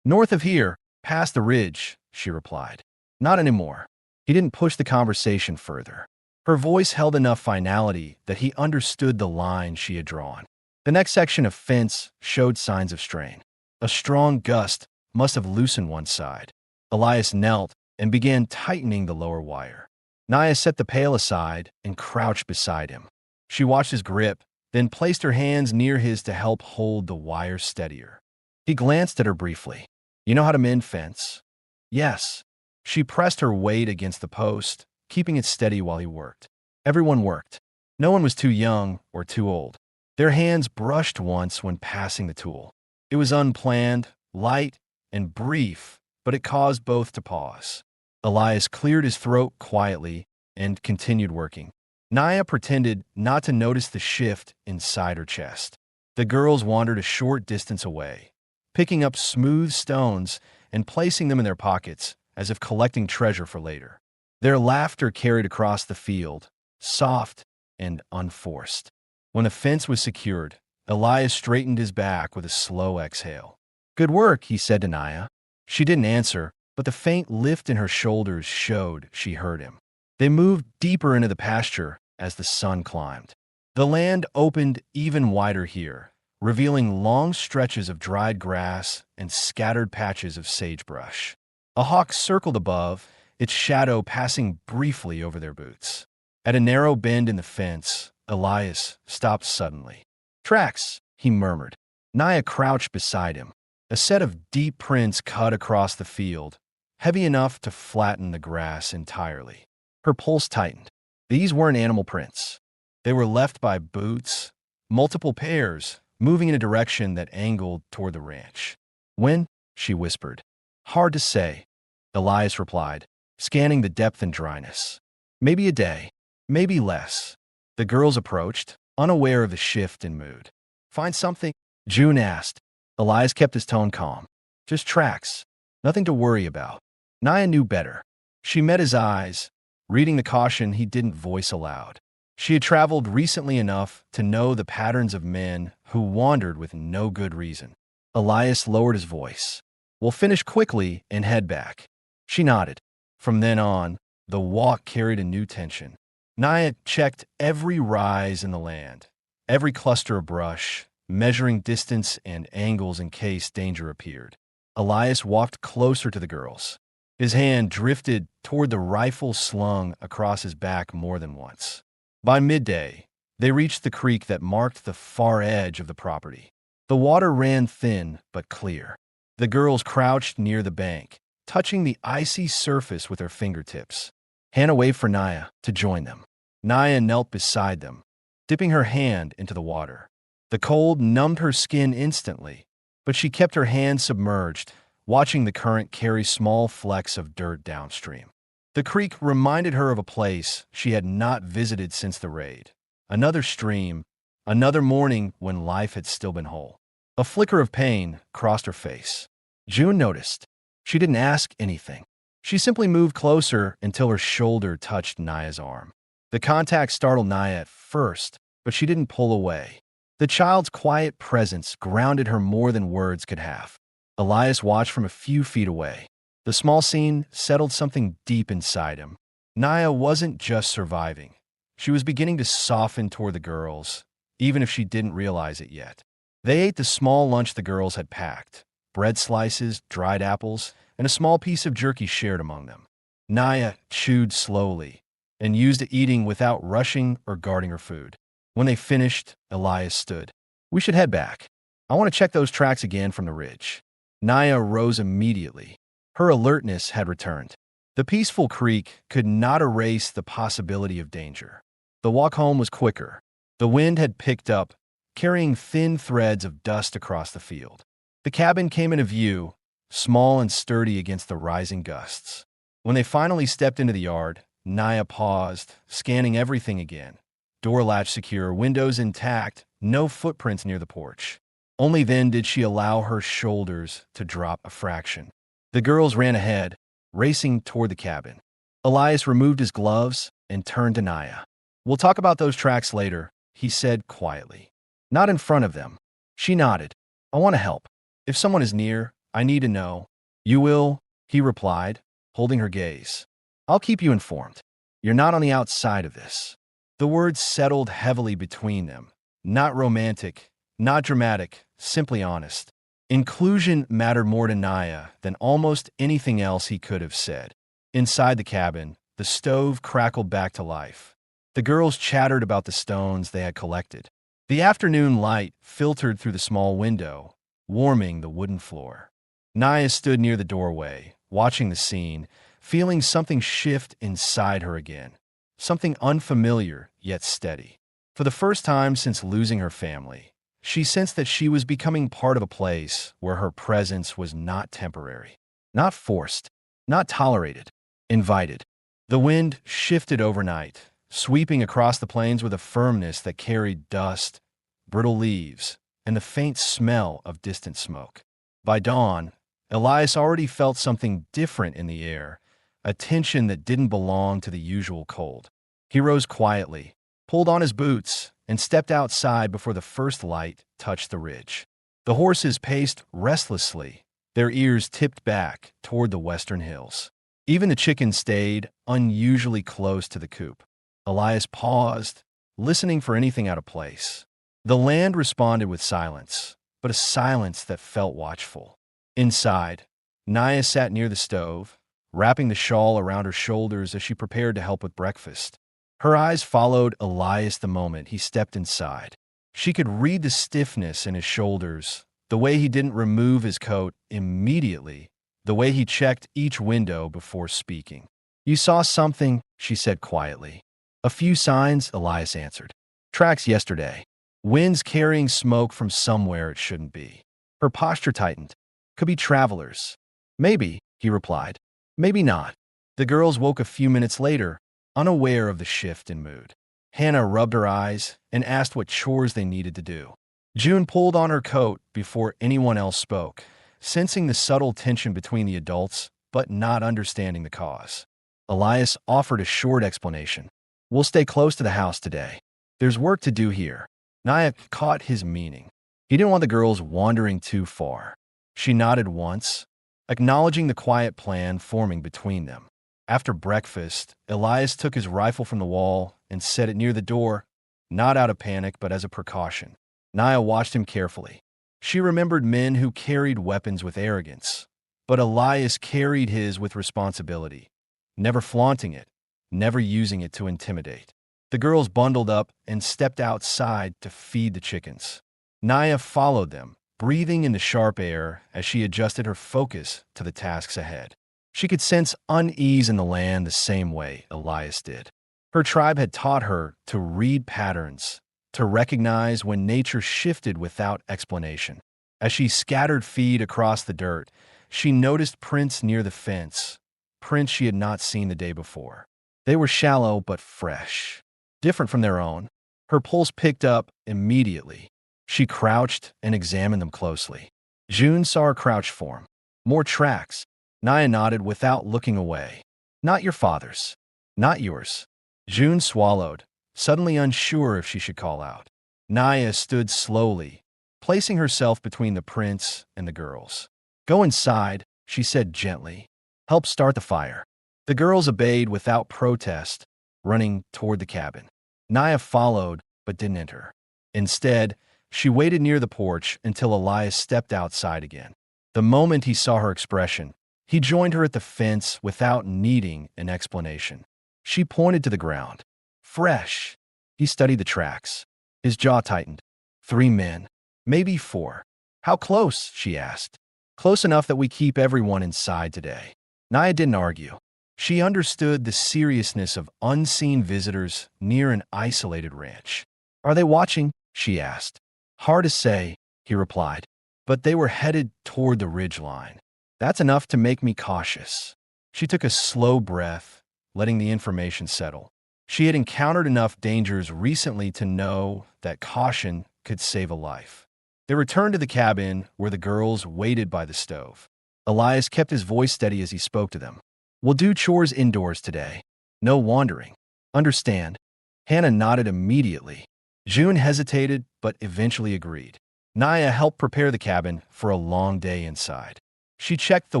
"North of here, past the ridge," she replied. "Not anymore." He didn't push the conversation further. Her voice held enough finality that he understood the line she had drawn. The next section of fence showed signs of strain. A strong gust must have loosened one side. Elias knelt and began tightening the lower wire. Naya set the pail aside and crouched beside him. She watched his grip, then placed her hands near his to help hold the wire steadier. He glanced at her briefly. "You know how to mend fence?" "Yes." She pressed her weight against the post, keeping it steady while he worked. Everyone worked. No one was too young or too old. Their hands brushed once when passing the tool. It was unplanned, light, and brief, but it caused both to pause. Elias cleared his throat quietly and continued working. Naya pretended not to notice the shift inside her chest. The girls wandered a short distance away, picking up smooth stones and placing them in their pockets as if collecting treasure for later. Their laughter carried across the field, soft and unforced. When the fence was secured, Elias straightened his back with a slow exhale. "Good work," he said to Naya. She didn't answer, but the faint lift in her shoulders showed she heard him. They moved deeper into the pasture as the sun climbed. The land opened even wider here, revealing long stretches of dried grass and scattered patches of sagebrush. A hawk circled above, its shadow passing briefly over their boots. At a narrow bend in the fence, Elias stopped suddenly. "Tracks," he murmured. Naya crouched beside him. A set of deep prints cut across the field, heavy enough to flatten the grass entirely. Her pulse tightened. These weren't animal prints. They were left by boots, multiple pairs, moving in a direction that angled toward the ranch. "When?" she whispered. "Hard to say," Elias replied, scanning the depth and dryness. "Maybe a day, maybe less." The girls approached, unaware of the shift in mood. "Find something?" June asked. Elias kept his tone calm. "Just tracks. Nothing to worry about." Naya knew better. She met his eyes, reading the caution he didn't voice aloud. She had traveled recently enough to know the patterns of men who wandered with no good reason. Elias lowered his voice. "We'll finish quickly and head back." She nodded. From then on, the walk carried a new tension. Naya checked every rise in the land, every cluster of brush, measuring distance and angles in case danger appeared. Elias walked closer to the girls. His hand drifted toward the rifle slung across his back more than once. By midday, they reached the creek that marked the far edge of the property. The water ran thin but clear. The girls crouched near the bank, touching the icy surface with their fingertips. Hannah waved for Naya to join them. Naya knelt beside them, dipping her hand into the water. The cold numbed her skin instantly, but she kept her hand submerged, watching the current carry small flecks of dirt downstream. The creek reminded her of a place she had not visited since the raid. Another stream, another morning when life had still been whole. A flicker of pain crossed her face. June noticed. She didn't ask anything. She simply moved closer until her shoulder touched Naya's arm. The contact startled Naya at first, but she didn't pull away. The child's quiet presence grounded her more than words could have. Elias watched from a few feet away. The small scene settled something deep inside him. Naya wasn't just surviving. She was beginning to soften toward the girls, even if she didn't realize it yet. They ate the small lunch the girls had packed: bread slices, dried apples, and a small piece of jerky shared among them. Naya chewed slowly and used to eating without rushing or guarding her food. When they finished, Elias stood. "We should head back. I want to check those tracks again from the ridge." Naya rose immediately. Her alertness had returned. The peaceful creek could not erase the possibility of danger. The walk home was quicker. The wind had picked up, carrying thin threads of dust across the field. The cabin came into view, small and sturdy against the rising gusts. When they finally stepped into the yard, Naya paused, scanning everything again. Door latch secure, windows intact, no footprints near the porch. Only then did she allow her shoulders to drop a fraction. The girls ran ahead, racing toward the cabin. Elias removed his gloves and turned to Naya. "We'll talk about those tracks later," he said quietly. "Not in front of them." She nodded. "I want to help. If someone is near, I need to know." "You will," he replied, holding her gaze. "I'll keep you informed. You're not on the outside of this." The words settled heavily between them. Not romantic, not dramatic, simply honest. Inclusion mattered more to Naya than almost anything else he could have said. Inside the cabin, the stove crackled back to life. The girls chattered about the stones they had collected. The afternoon light filtered through the small window, warming the wooden floor. Naya stood near the doorway, watching the scene, feeling something shift inside her again. Something unfamiliar, yet steady. For the first time since losing her family, she sensed that she was becoming part of a place where her presence was not temporary, not forced, not tolerated, invited. The wind shifted overnight, sweeping across the plains with a firmness that carried dust, brittle leaves, and the faint smell of distant smoke. By dawn, Elias already felt something different in the air, a tension that didn't belong to the usual cold. He rose quietly, pulled on his boots, and stepped outside before the first light touched the ridge. The horses paced restlessly, their ears tipped back toward the western hills. Even the chickens stayed unusually close to the coop. Elias paused, listening for anything out of place. The land responded with silence, but a silence that felt watchful. Inside, Naya sat near the stove, wrapping the shawl around her shoulders as she prepared to help with breakfast. Her eyes followed Elias the moment he stepped inside. She could read the stiffness in his shoulders, the way he didn't remove his coat immediately, the way he checked each window before speaking. "You saw something," she said quietly. "A few signs," Elias answered. "Tracks yesterday. Winds carrying smoke from somewhere it shouldn't be." Her posture tightened. "Could be travelers." "Maybe," he replied. "Maybe not." The girls woke a few minutes later, unaware of the shift in mood. Hannah rubbed her eyes and asked what chores they needed to do. June pulled on her coat before anyone else spoke, sensing the subtle tension between the adults, but not understanding the cause. Elias offered a short explanation. "We'll stay close to the house today. There's work to do here." Naya caught his meaning. He didn't want the girls wandering too far. She nodded once, acknowledging the quiet plan forming between them. After breakfast, Elias took his rifle from the wall and set it near the door, not out of panic but as a precaution. Naya watched him carefully. She remembered men who carried weapons with arrogance, but Elias carried his with responsibility, never flaunting it, never using it to intimidate. The girls bundled up and stepped outside to feed the chickens. Naya followed them, breathing in the sharp air as she adjusted her focus to the tasks ahead. She could sense unease in the land the same way Elias did. Her tribe had taught her to read patterns, to recognize when nature shifted without explanation. As she scattered feed across the dirt, she noticed prints near the fence, prints she had not seen the day before. They were shallow but fresh, different from their own. Her pulse picked up immediately. She crouched and examined them closely. June saw her crouch form. More tracks. Naya nodded without looking away. "Not your father's. Not yours." June swallowed, suddenly unsure if she should call out. Naya stood slowly, placing herself between the prince and the girls. "Go inside," she said gently. "Help start the fire." The girls obeyed without protest, running toward the cabin. Naya followed, but didn't enter. Instead, she waited near the porch until Elias stepped outside again. The moment he saw her expression, he joined her at the fence without needing an explanation. She pointed to the ground. "Fresh." He studied the tracks. His jaw tightened. 3 men. Maybe 4. "How close?" she asked. "Close enough that we keep everyone inside today." Naya didn't argue. She understood the seriousness of unseen visitors near an isolated ranch. "Are they watching?" she asked. "Hard to say," he replied, "but they were headed toward the ridgeline. That's enough to make me cautious." She took a slow breath, letting the information settle. She had encountered enough dangers recently to know that caution could save a life. They returned to the cabin where the girls waited by the stove. Elias kept his voice steady as he spoke to them. "We'll do chores indoors today. No wandering. Understand?" Hannah nodded immediately. June hesitated, but eventually agreed. Naya helped prepare the cabin for a long day inside. She checked the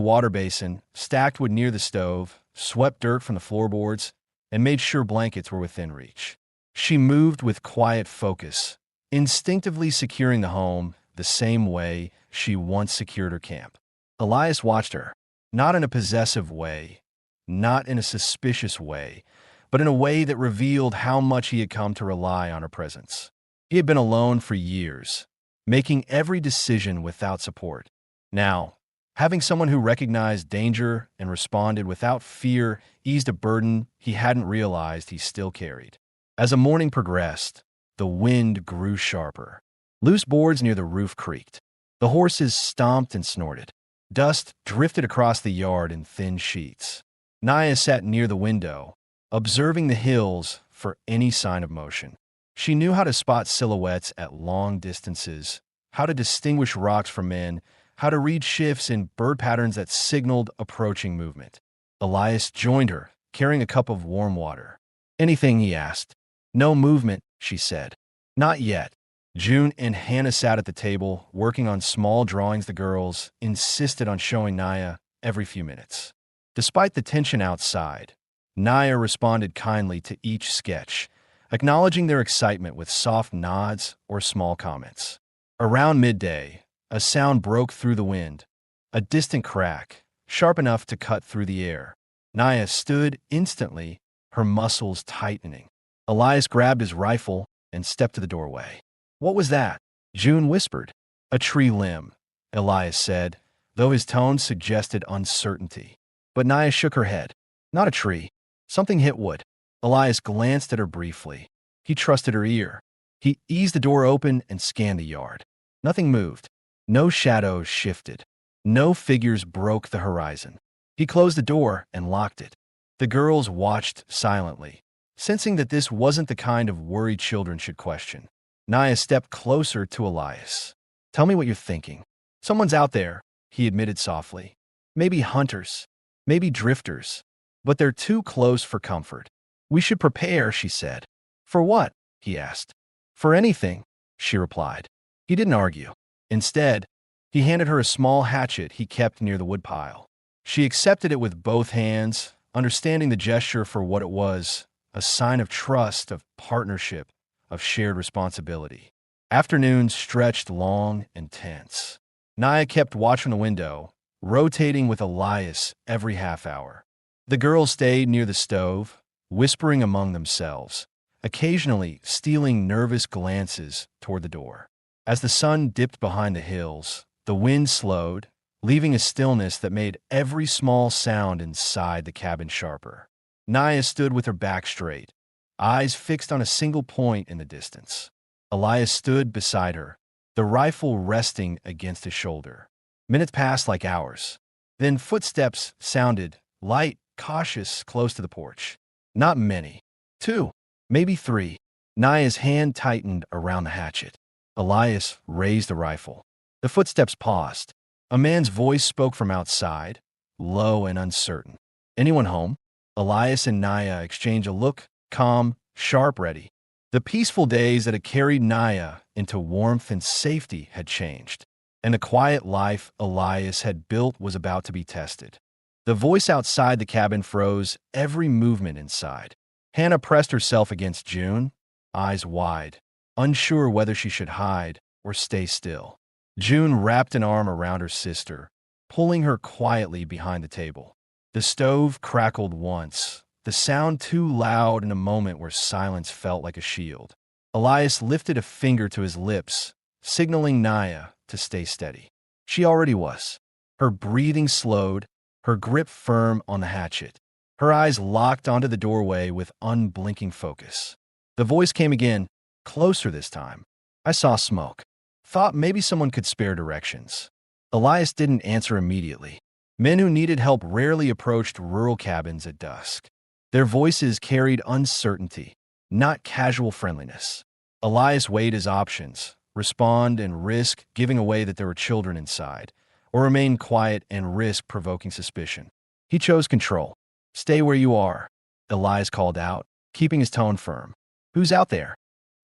water basin, stacked wood near the stove, swept dirt from the floorboards, and made sure blankets were within reach. She moved with quiet focus, instinctively securing the home the same way she once secured her camp. Elias watched her, not in a possessive way, not in a suspicious way, but in a way that revealed how much he had come to rely on her presence. He had been alone for years, making every decision without support. Now, having someone who recognized danger and responded without fear eased a burden he hadn't realized he still carried. As the morning progressed, the wind grew sharper. Loose boards near the roof creaked. The horses stomped and snorted. Dust drifted across the yard in thin sheets. Naya sat near the window, observing the hills for any sign of motion. She knew how to spot silhouettes at long distances, how to distinguish rocks from men, how to read shifts in bird patterns that signaled approaching movement. Elias joined her, carrying a cup of warm water. "Anything?" he asked. "No movement," she said. Not yet. June and Hannah sat at the table, working on small drawings the girls insisted on showing Naya every few minutes. Despite the tension outside, Naya responded kindly to each sketch, acknowledging their excitement with soft nods or small comments. Around midday, a sound broke through the wind, a distant crack, sharp enough to cut through the air. Naya stood instantly, her muscles tightening. Elias grabbed his rifle and stepped to the doorway. "What was that?" June whispered. "A tree limb," Elias said, though his tone suggested uncertainty. But Naya shook her head. "Not a tree. Something hit wood." Elias glanced at her briefly. He trusted her ear. He eased the door open and scanned the yard. Nothing moved. No shadows shifted. No figures broke the horizon. He closed the door and locked it. The girls watched silently, sensing that this wasn't the kind of worry children should question. Naya stepped closer to Elias. "Tell me what you're thinking." "Someone's out there," he admitted softly. "Maybe hunters. Maybe drifters. But they're too close for comfort." "We should prepare," she said. "For what?" he asked. "For anything," she replied. He didn't argue. Instead, he handed her a small hatchet he kept near the woodpile. She accepted it with both hands, understanding the gesture for what it was, a sign of trust, of partnership, of shared responsibility. Afternoons stretched long and tense. Naya kept watch from the window, rotating with Elias every half hour. The girls stayed near the stove, whispering among themselves, occasionally stealing nervous glances toward the door. As the sun dipped behind the hills, the wind slowed, leaving a stillness that made every small sound inside the cabin sharper. Naya stood with her back straight, eyes fixed on a single point in the distance. Elias stood beside her, the rifle resting against his shoulder. Minutes passed like hours. Then footsteps sounded, light, cautious, close to the porch. Not many. 2, maybe 3. Naya's hand tightened around the hatchet. Elias raised the rifle. The footsteps paused. A man's voice spoke from outside, low and uncertain. "Anyone home?" Elias and Naya exchanged a look, calm, sharp, ready. The peaceful days that had carried Naya into warmth and safety had changed, and the quiet life Elias had built was about to be tested. The voice outside the cabin froze every movement inside. Hannah pressed herself against June, eyes wide, unsure whether she should hide or stay still. June wrapped an arm around her sister, pulling her quietly behind the table. The stove crackled once, the sound too loud in a moment where silence felt like a shield. Elias lifted a finger to his lips, signaling Naya to stay steady. She already was. Her breathing slowed, her grip firm on the hatchet. Her eyes locked onto the doorway with unblinking focus. The voice came again, closer this time. "I saw smoke. Thought maybe someone could spare directions." Elias didn't answer immediately. Men who needed help rarely approached rural cabins at dusk. Their voices carried uncertainty, not casual friendliness. Elias weighed his options, respond and risk giving away that there were children inside, or remain quiet and risk provoking suspicion. He chose control. "Stay where you are," Elias called out, keeping his tone firm. "Who's out there?"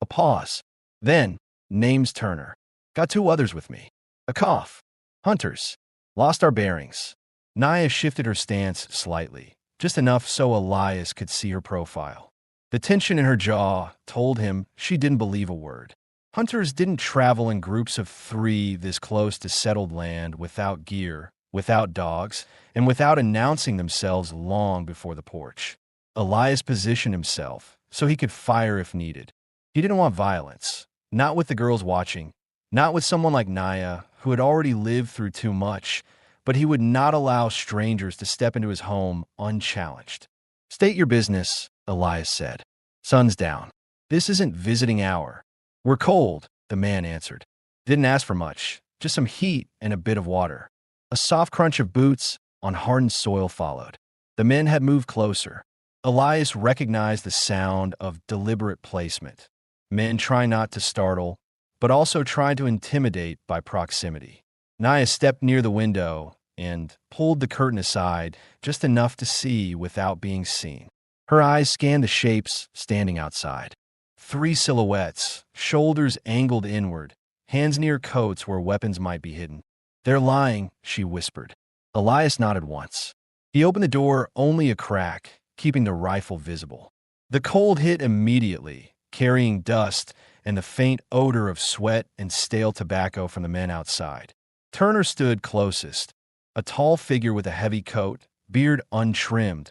A pause. Then, "Name's Turner. Got 2 others with me." A cough. "Hunters. Lost our bearings." Naya shifted her stance slightly, just enough so Elias could see her profile. The tension in her jaw told him she didn't believe a word. Hunters didn't travel in groups of 3 this close to settled land without gear, without dogs, and without announcing themselves long before the porch. Elias positioned himself so he could fire if needed. He didn't want violence, not with the girls watching, not with someone like Naya, who had already lived through too much, but he would not allow strangers to step into his home unchallenged. "State your business," Elias said. "Sun's down. This isn't visiting hour." "We're cold," the man answered. Didn't ask for much, just some heat and a bit of water. A soft crunch of boots on hardened soil followed. The men had moved closer. Elias recognized the sound of deliberate placement. Men trying not to startle, but also trying to intimidate by proximity. Naya stepped near the window and pulled the curtain aside just enough to see without being seen. Her eyes scanned the shapes standing outside. 3 silhouettes, shoulders angled inward, hands near coats where weapons might be hidden. "They're lying," she whispered. Elias nodded once. He opened the door only a crack, keeping the rifle visible. The cold hit immediately, carrying dust and the faint odor of sweat and stale tobacco from the men outside. Turner stood closest, a tall figure with a heavy coat, beard untrimmed,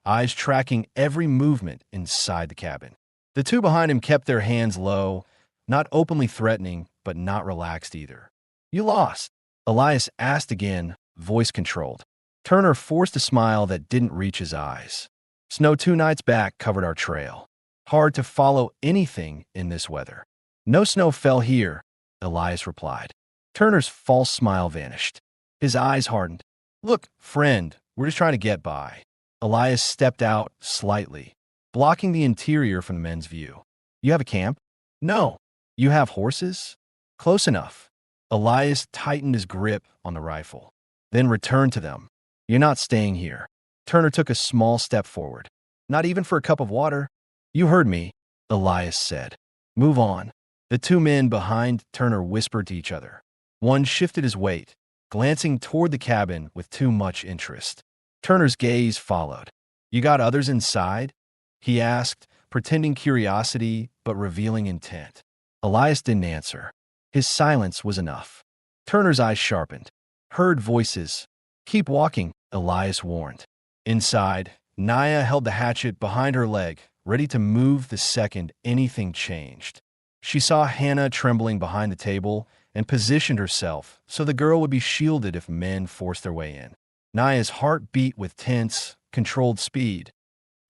eyes tracking every movement inside the cabin. The two behind him kept their hands low, not openly threatening, but not relaxed either. "You lost?" Elias asked again, voice controlled. Turner forced a smile that didn't reach his eyes. "Snow 2 nights back covered our trail. Hard to follow anything in this weather." "No snow fell here," Elias replied. Turner's false smile vanished. His eyes hardened. "Look, friend, we're just trying to get by." Elias stepped out slightly, blocking the interior from the men's view. "You have a camp?" "No." "You have horses?" "Close enough." Elias tightened his grip on the rifle, then returned to them. "You're not staying here." Turner took a small step forward. "Not even for a cup of water?" "You heard me," Elias said. "Move on." The two men behind Turner whispered to each other. One shifted his weight, glancing toward the cabin with too much interest. Turner's gaze followed. "You got others inside?" he asked, pretending curiosity but revealing intent. Elias didn't answer. His silence was enough. Turner's eyes sharpened. Heard voices. "Keep walking," Elias warned. Inside, Naya held the hatchet behind her leg, ready to move the second anything changed. She saw Hannah trembling behind the table and positioned herself so the girl would be shielded if men forced their way in. Naya's heart beat with tense, controlled speed.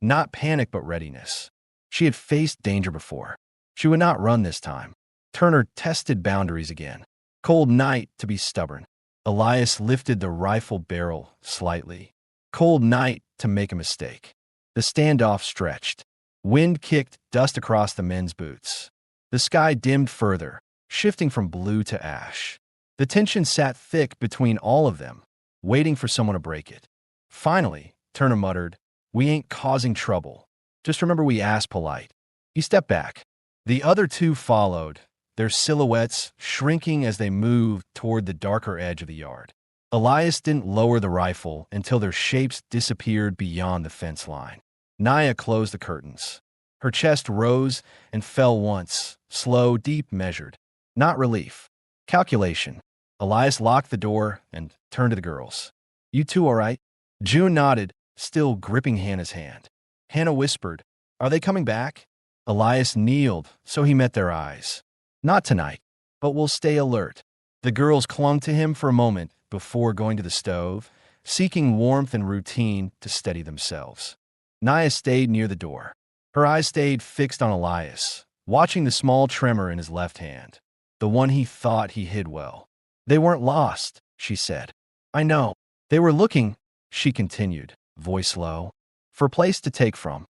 Not panic, but readiness. She had faced danger before. She would not run this time. Turner tested boundaries again. Cold night to be stubborn. Elias lifted the rifle barrel slightly. Cold night to make a mistake. The standoff stretched. Wind kicked dust across the men's boots. The sky dimmed further, shifting from blue to ash. The tension sat thick between all of them, waiting for someone to break it. Finally, Turner muttered, "We ain't causing trouble. Just remember we asked polite." He stepped back. The other two followed, their silhouettes shrinking as they moved toward the darker edge of the yard. Elias didn't lower the rifle until their shapes disappeared beyond the fence line. Naya closed the curtains. Her chest rose and fell once, slow, deep, measured. Not relief. Calculation. Elias locked the door and turned to the girls. "You two all right?" June nodded, still gripping Hannah's hand. Hannah whispered, "Are they coming back?" Elias kneeled, so he met their eyes. "Not tonight, but we'll stay alert." The girls clung to him for a moment before going to the stove, seeking warmth and routine to steady themselves. Naya stayed near the door. Her eyes stayed fixed on Elias, watching the small tremor in his left hand, the one he thought he hid well. "They weren't lost," she said. "I know. They were looking," she continued, voice low, "for a place to take from."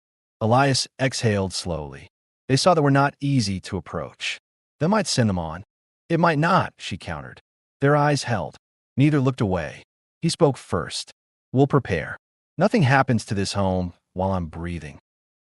Elias exhaled slowly. "They saw that we're not easy to approach. That might send them on." "It might not," she countered. Their eyes held. Neither looked away. He spoke first. "We'll prepare. Nothing happens to this home while I'm breathing."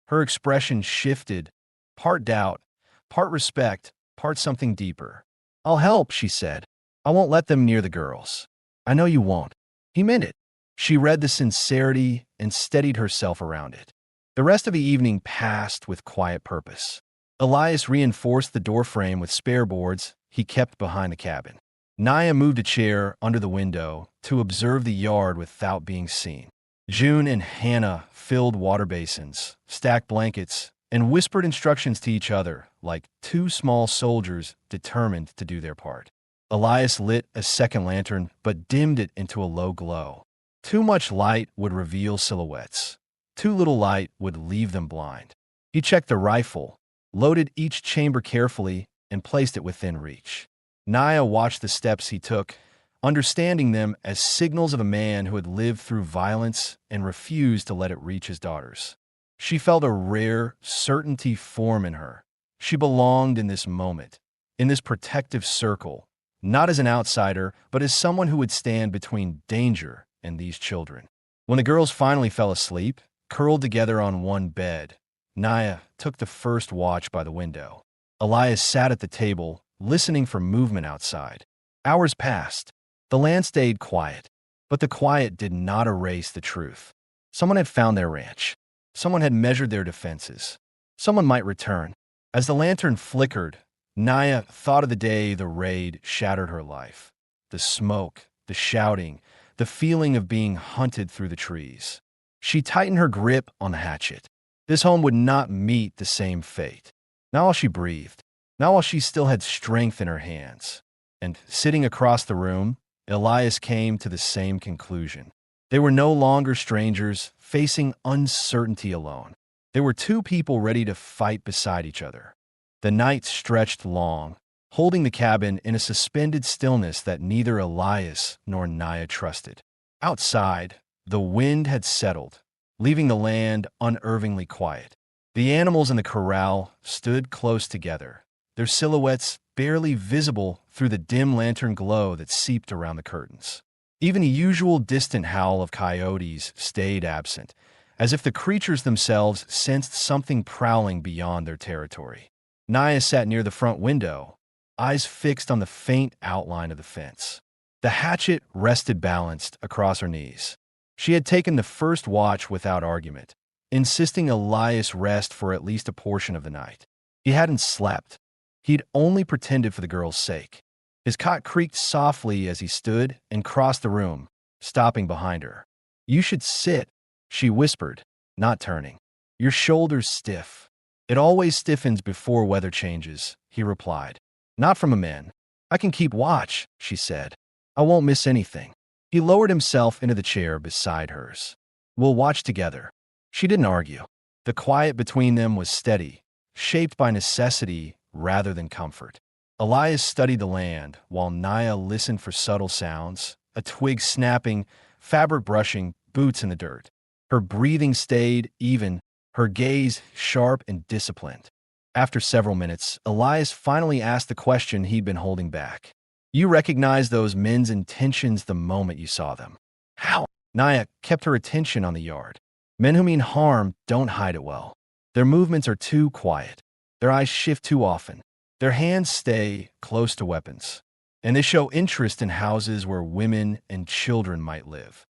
Her expression shifted, part doubt, part respect, part something deeper. "I'll help," she said. "I won't let them near the girls." "I know you won't." He meant it. She read the sincerity and steadied herself around it. The rest of the evening passed with quiet purpose. Elias reinforced the doorframe with spare boards he kept behind the cabin. Naya moved a chair under the window to observe the yard without being seen. June and Hannah filled water basins, stacked blankets, and whispered instructions to each other like two small soldiers determined to do their part. Elias lit a second lantern but dimmed it into a low glow. Too much light would reveal silhouettes. Too little light would leave them blind. He checked the rifle, loaded each chamber carefully, and placed it within reach. Naya watched the steps he took, understanding them as signals of a man who had lived through violence and refused to let it reach his daughters. She felt a rare certainty form in her. She belonged in this moment, in this protective circle, not as an outsider, but as someone who would stand between danger and these children. When the girls finally fell asleep, curled together on one bed, Naya took the first watch by the window. Elias sat at the table, listening for movement outside. Hours passed. The land stayed quiet, but the quiet did not erase the truth. Someone had found their ranch. Someone had measured their defenses. Someone might return. As the lantern flickered, Naya thought of the day the raid shattered her life. The smoke, the shouting, the feeling of being hunted through the trees. She tightened her grip on the hatchet. This home would not meet the same fate. Not while she breathed. Not while she still had strength in her hands. And sitting across the room, Elias came to the same conclusion. They were no longer strangers, facing uncertainty alone. They were two people ready to fight beside each other. The night stretched long, holding the cabin in a suspended stillness that neither Elias nor Naya trusted. Outside, the wind had settled, leaving the land unervingly quiet. The animals in the corral stood close together, their silhouettes barely visible through the dim lantern glow that seeped around the curtains. Even the usual distant howl of coyotes stayed absent, as if the creatures themselves sensed something prowling beyond their territory. Naya sat near the front window, eyes fixed on the faint outline of the fence. The hatchet rested balanced across her knees. She had taken the first watch without argument, insisting Elias rest for at least a portion of the night. He hadn't slept. He'd only pretended for the girl's sake. His cot creaked softly as he stood and crossed the room, stopping behind her. "You should sit," she whispered, not turning. "Your shoulders stiff." "It always stiffens before weather changes," he replied. "Not from a man." "I can keep watch," she said. "I won't miss anything." He lowered himself into the chair beside hers. "We'll watch together." She didn't argue. The quiet between them was steady, shaped by necessity rather than comfort. Elias studied the land, while Naya listened for subtle sounds, a twig snapping, fabric brushing, boots in the dirt. Her breathing stayed even, her gaze sharp and disciplined. After several minutes, Elias finally asked the question he'd been holding back. "You recognized those men's intentions the moment you saw them." "How?" Naya kept her attention on the yard. "Men who mean harm don't hide it well. Their movements are too quiet. Their eyes shift too often. Their hands stay close to weapons. And they show interest in houses where women and children might live."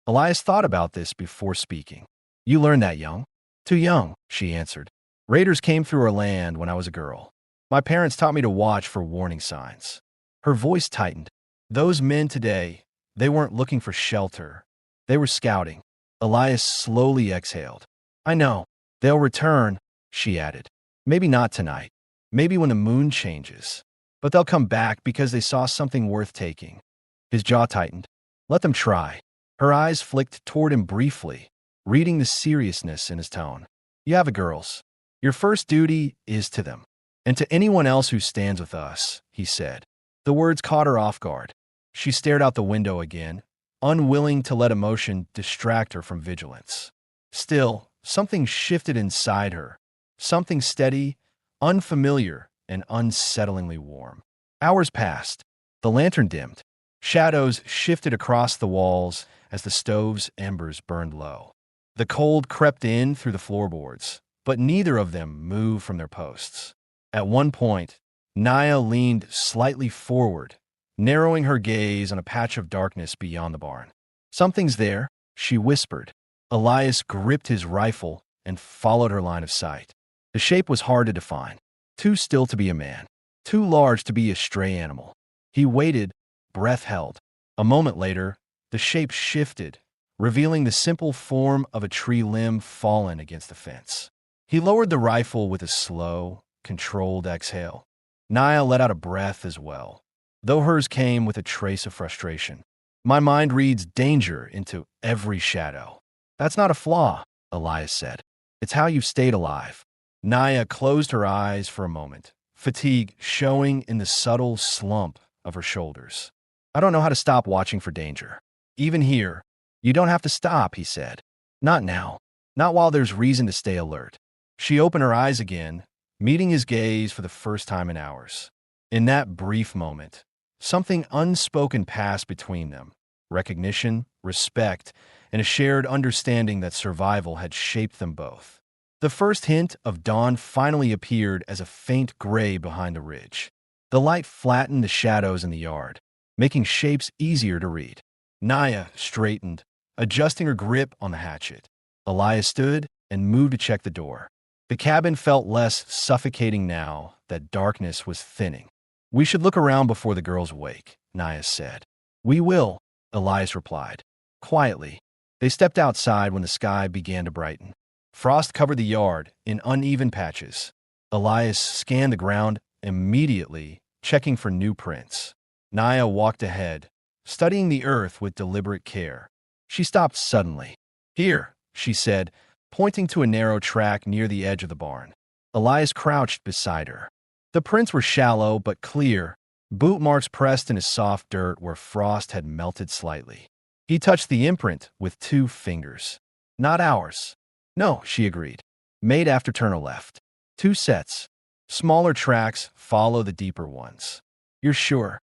Elias thought about this before speaking. "You learned that young?" "Too young," she answered. "Raiders came through our land when I was a girl. My parents taught me to watch for warning signs." Her voice tightened. "Those men today, they weren't looking for shelter. They were scouting." Elias slowly exhaled. "I know. They'll return," she added. "Maybe not tonight. Maybe when the moon changes. But they'll come back because they saw something worth taking." His jaw tightened. "Let them try." Her eyes flicked toward him briefly, reading the seriousness in his tone. "You have a girls. Your first duty is to them. And to anyone else who stands with us," he said. The words caught her off guard. She stared out the window again, unwilling to let emotion distract her from vigilance. Still, something shifted inside her, something steady, unfamiliar, and unsettlingly warm. Hours passed. The lantern dimmed. Shadows shifted across the walls as the stove's embers burned low. The cold crept in through the floorboards, but neither of them moved from their posts. At one point, Naya leaned slightly forward, narrowing her gaze on a patch of darkness beyond the barn. "Something's there," she whispered. Elias gripped his rifle and followed her line of sight. The shape was hard to define, too still to be a man, too large to be a stray animal. He waited, breath held. A moment later, the shape shifted, revealing the simple form of a tree limb fallen against the fence. He lowered the rifle with a slow, controlled exhale. Naya let out a breath as well, though hers came with a trace of frustration. "My mind reads danger into every shadow." "That's not a flaw," Elias said. "It's how you've stayed alive." Naya closed her eyes for a moment, fatigue showing in the subtle slump of her shoulders. "I don't know how to stop watching for danger. Even here." "You don't have to stop," he said. "Not now. Not while there's reason to stay alert." She opened her eyes again, meeting his gaze for the first time in hours. In that brief moment, something unspoken passed between them. Recognition, respect, and a shared understanding that survival had shaped them both. The first hint of dawn finally appeared as a faint gray behind the ridge. The light flattened the shadows in the yard, making shapes easier to read. Naya straightened, adjusting her grip on the hatchet. Elias stood and moved to check the door. The cabin felt less suffocating now that darkness was thinning. "We should look around before the girls wake," Naya said. "We will," Elias replied. Quietly, they stepped outside when the sky began to brighten. Frost covered the yard in uneven patches. Elias scanned the ground immediately, checking for new prints. Naya walked ahead, studying the earth with deliberate care. She stopped suddenly. "Here," she said, pointing to a narrow track near the edge of the barn. Elias crouched beside her. The prints were shallow but clear, boot marks pressed into soft dirt where frost had melted slightly. He touched the imprint with 2 fingers. "Not ours." "No," she agreed. "Made after Turner left. 2 sets. Smaller tracks follow the deeper ones." "You're sure?"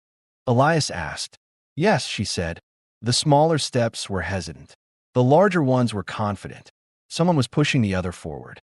Elias asked. "Yes," she said. The smaller steps were hesitant. The larger ones were confident. Someone was pushing the other forward.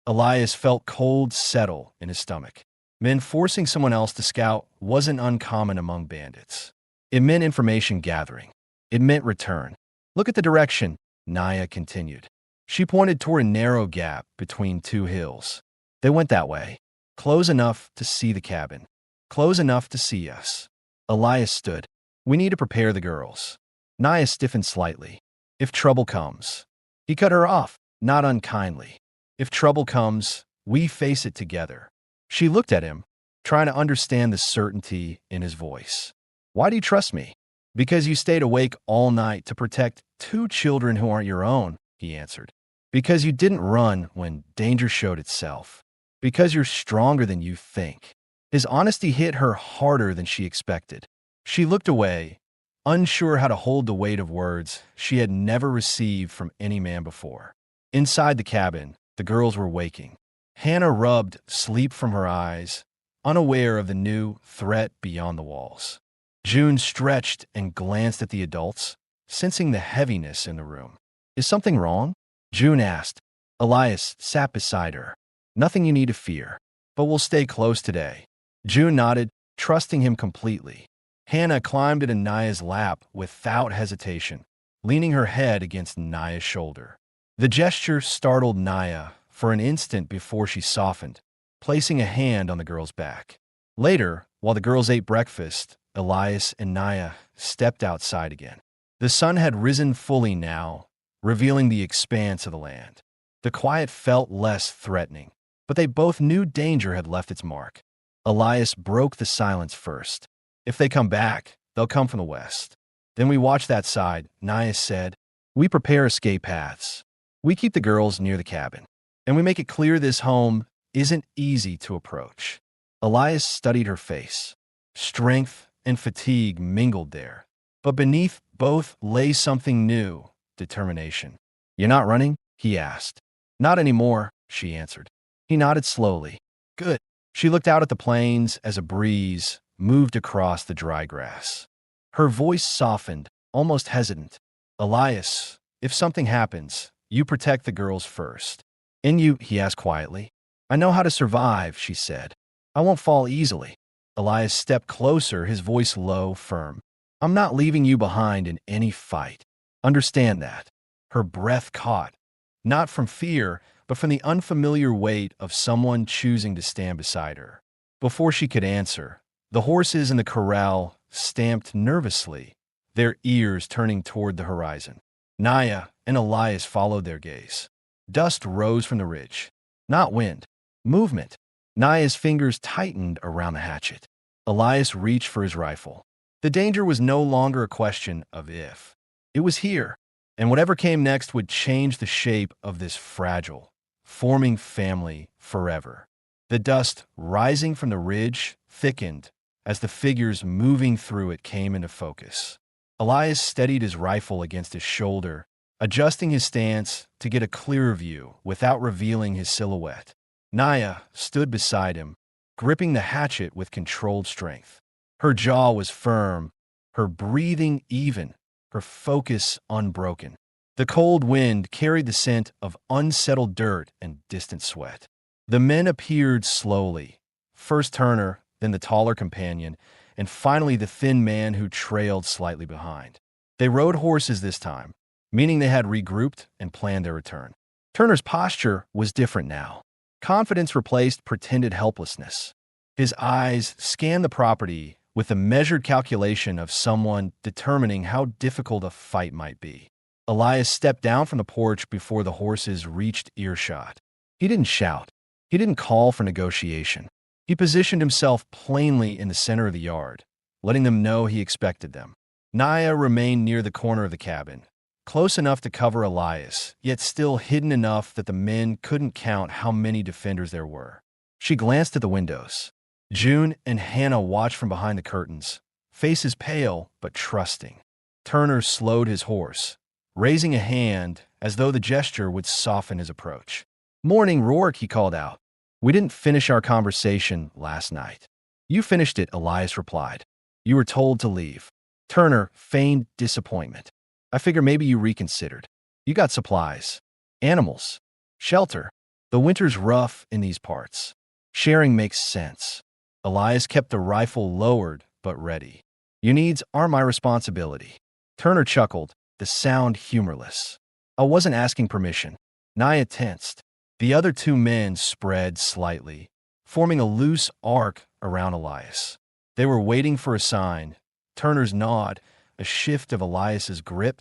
Elias felt cold settle in his stomach. Men forcing someone else to scout wasn't uncommon among bandits. It meant information gathering. It meant return. "Look at the direction," Naya continued. She pointed toward a narrow gap between 2 hills. "They went that way. Close enough to see the cabin. Close enough to see us." Elias stood. "We need to prepare the girls." Naya stiffened slightly. "If trouble comes." He cut her off, not unkindly. "If trouble comes, we face it together." She looked at him, trying to understand the certainty in his voice. "Why do you trust me?" "Because you stayed awake all night to protect 2 children who aren't your own," he answered. "Because you didn't run when danger showed itself. Because you're stronger than you think." His honesty hit her harder than she expected. She looked away, unsure how to hold the weight of words she had never received from any man before. Inside the cabin, the girls were waking. Hannah rubbed sleep from her eyes, unaware of the new threat beyond the walls. June stretched and glanced at the adults, sensing the heaviness in the room. "Is something wrong?" June asked. Elias sat beside her. "Nothing you need to fear, but we'll stay close today." June nodded, trusting him completely. Hannah climbed into Naya's lap without hesitation, leaning her head against Naya's shoulder. The gesture startled Naya for an instant before she softened, placing a hand on the girl's back. Later, while the girls ate breakfast, Elias and Naya stepped outside again. The sun had risen fully now, revealing the expanse of the land. The quiet felt less threatening, but they both knew danger had left its mark. Elias broke the silence first. "If they come back, they'll come from the west. Then we watch that side," Naya said. "We prepare escape paths. We keep the girls near the cabin. And we make it clear this home isn't easy to approach." Elias studied her face. Strength and fatigue mingled there, but beneath both lay something new, determination. "You're not running?" he asked. "Not anymore," she answered. He nodded slowly. "Good." She looked out at the plains as a breeze moved across the dry grass. Her voice softened, almost hesitant. "Elias, if something happens, you protect the girls first." "And you?" he asked quietly. "I know how to survive," she said. "I won't fall easily." Elias stepped closer, his voice low, firm. "I'm not leaving you behind in any fight. Understand that." Her breath caught, not from fear, but from the unfamiliar weight of someone choosing to stand beside her. Before she could answer, the horses in the corral stamped nervously, their ears turning toward the horizon. Naya and Elias followed their gaze. Dust rose from the ridge. Not wind. Movement. Naya's fingers tightened around the hatchet. Elias reached for his rifle. The danger was no longer a question of if. It was here, and whatever came next would change the shape of this fragile, forming family forever. The dust rising from the ridge thickened as the figures moving through it came into focus. Elias steadied his rifle against his shoulder, adjusting his stance to get a clearer view without revealing his silhouette. Naya stood beside him, gripping the hatchet with controlled strength. Her jaw was firm, her breathing even, her focus unbroken. The cold wind carried the scent of unsettled dirt and distant sweat. The men appeared slowly, first Turner, then the taller companion, and finally the thin man who trailed slightly behind. They rode horses this time, meaning they had regrouped and planned their return. Turner's posture was different now. Confidence replaced pretended helplessness. His eyes scanned the property with the measured calculation of someone determining how difficult a fight might be. Elias stepped down from the porch before the horses reached earshot. He didn't shout. He didn't call for negotiation. He positioned himself plainly in the center of the yard, letting them know he expected them. Naya remained near the corner of the cabin, close enough to cover Elias, yet still hidden enough that the men couldn't count how many defenders there were. She glanced at the windows. June and Hannah watched from behind the curtains, faces pale but trusting. Turner slowed his horse, raising a hand as though the gesture would soften his approach. "Morning, Rourke," he called out. "We didn't finish our conversation last night." "You finished it," Elias replied. "You were told to leave." Turner feigned disappointment. "I figure maybe you reconsidered. You got supplies, animals, shelter. The winter's rough in these parts. Sharing makes sense." Elias kept the rifle lowered but ready. "Your needs are my responsibility." Turner chuckled, the sound humorless. "I wasn't asking permission." Naya tensed. The other two men spread slightly, forming a loose arc around Elias. They were waiting for a sign. Turner's nod, a shift of Elias's grip,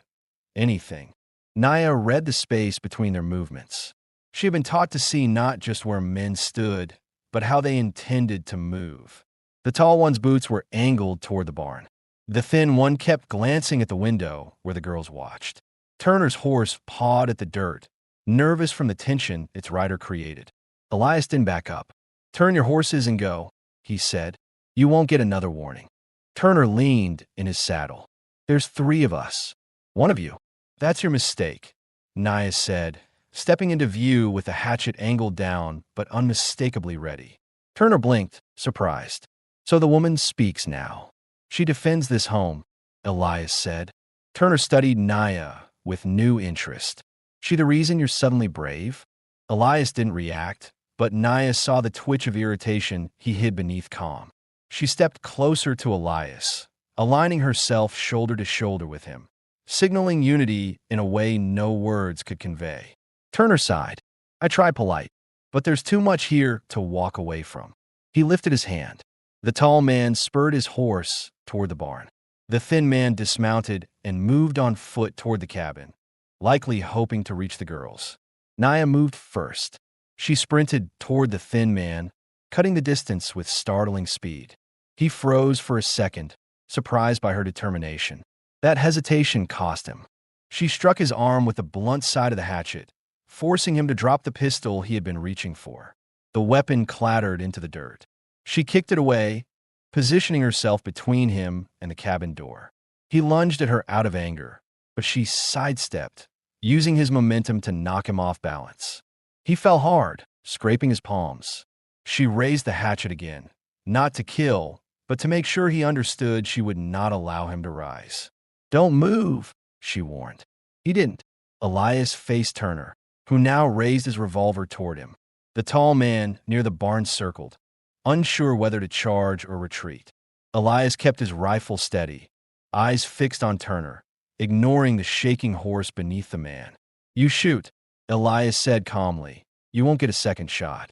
anything. Naya read the space between their movements. She had been taught to see not just where men stood, but how they intended to move. The tall one's boots were angled toward the barn. The thin one kept glancing at the window where the girls watched. Turner's horse pawed at the dirt, nervous from the tension its rider created. Elias didn't back up. "Turn your horses and go," he said. "You won't get another warning." Turner leaned in his saddle. "There's 3 of us. One of you." "That's your mistake," Naya said, stepping into view with the hatchet angled down but unmistakably ready. Turner blinked, surprised. "So the woman speaks now. She defends this home," Elias said. Turner studied Naya with new interest. "She the reason you're suddenly brave?" Elias didn't react, but Naya saw the twitch of irritation he hid beneath calm. She stepped closer to Elias, aligning herself shoulder to shoulder with him, signaling unity in a way no words could convey. Turner sighed. "I try polite, but there's too much here to walk away from." He lifted his hand. The tall man spurred his horse toward the barn. The thin man dismounted and moved on foot toward the cabin, likely hoping to reach the girls. Naya moved first. She sprinted toward the thin man, cutting the distance with startling speed. He froze for a second, surprised by her determination. That hesitation cost him. She struck his arm with the blunt side of the hatchet, forcing him to drop the pistol he had been reaching for. The weapon clattered into the dirt. She kicked it away, positioning herself between him and the cabin door. He lunged at her out of anger, but she sidestepped, using his momentum to knock him off balance. He fell hard, scraping his palms. She raised the hatchet again, not to kill, but to make sure he understood she would not allow him to rise. "Don't move," she warned. He didn't. Elias faced Turner, who now raised his revolver toward him. The tall man near the barn circled, unsure whether to charge or retreat. Elias kept his rifle steady, eyes fixed on Turner, ignoring the shaking horse beneath the man. "You shoot," Elias said calmly. "You won't get a second shot."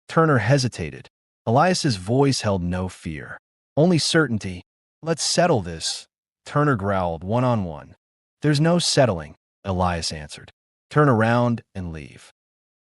Turner hesitated. Elias's voice held no fear, only certainty. "Let's settle this," Turner growled, one-on-one. "There's no settling," Elias answered. "Turn around and leave."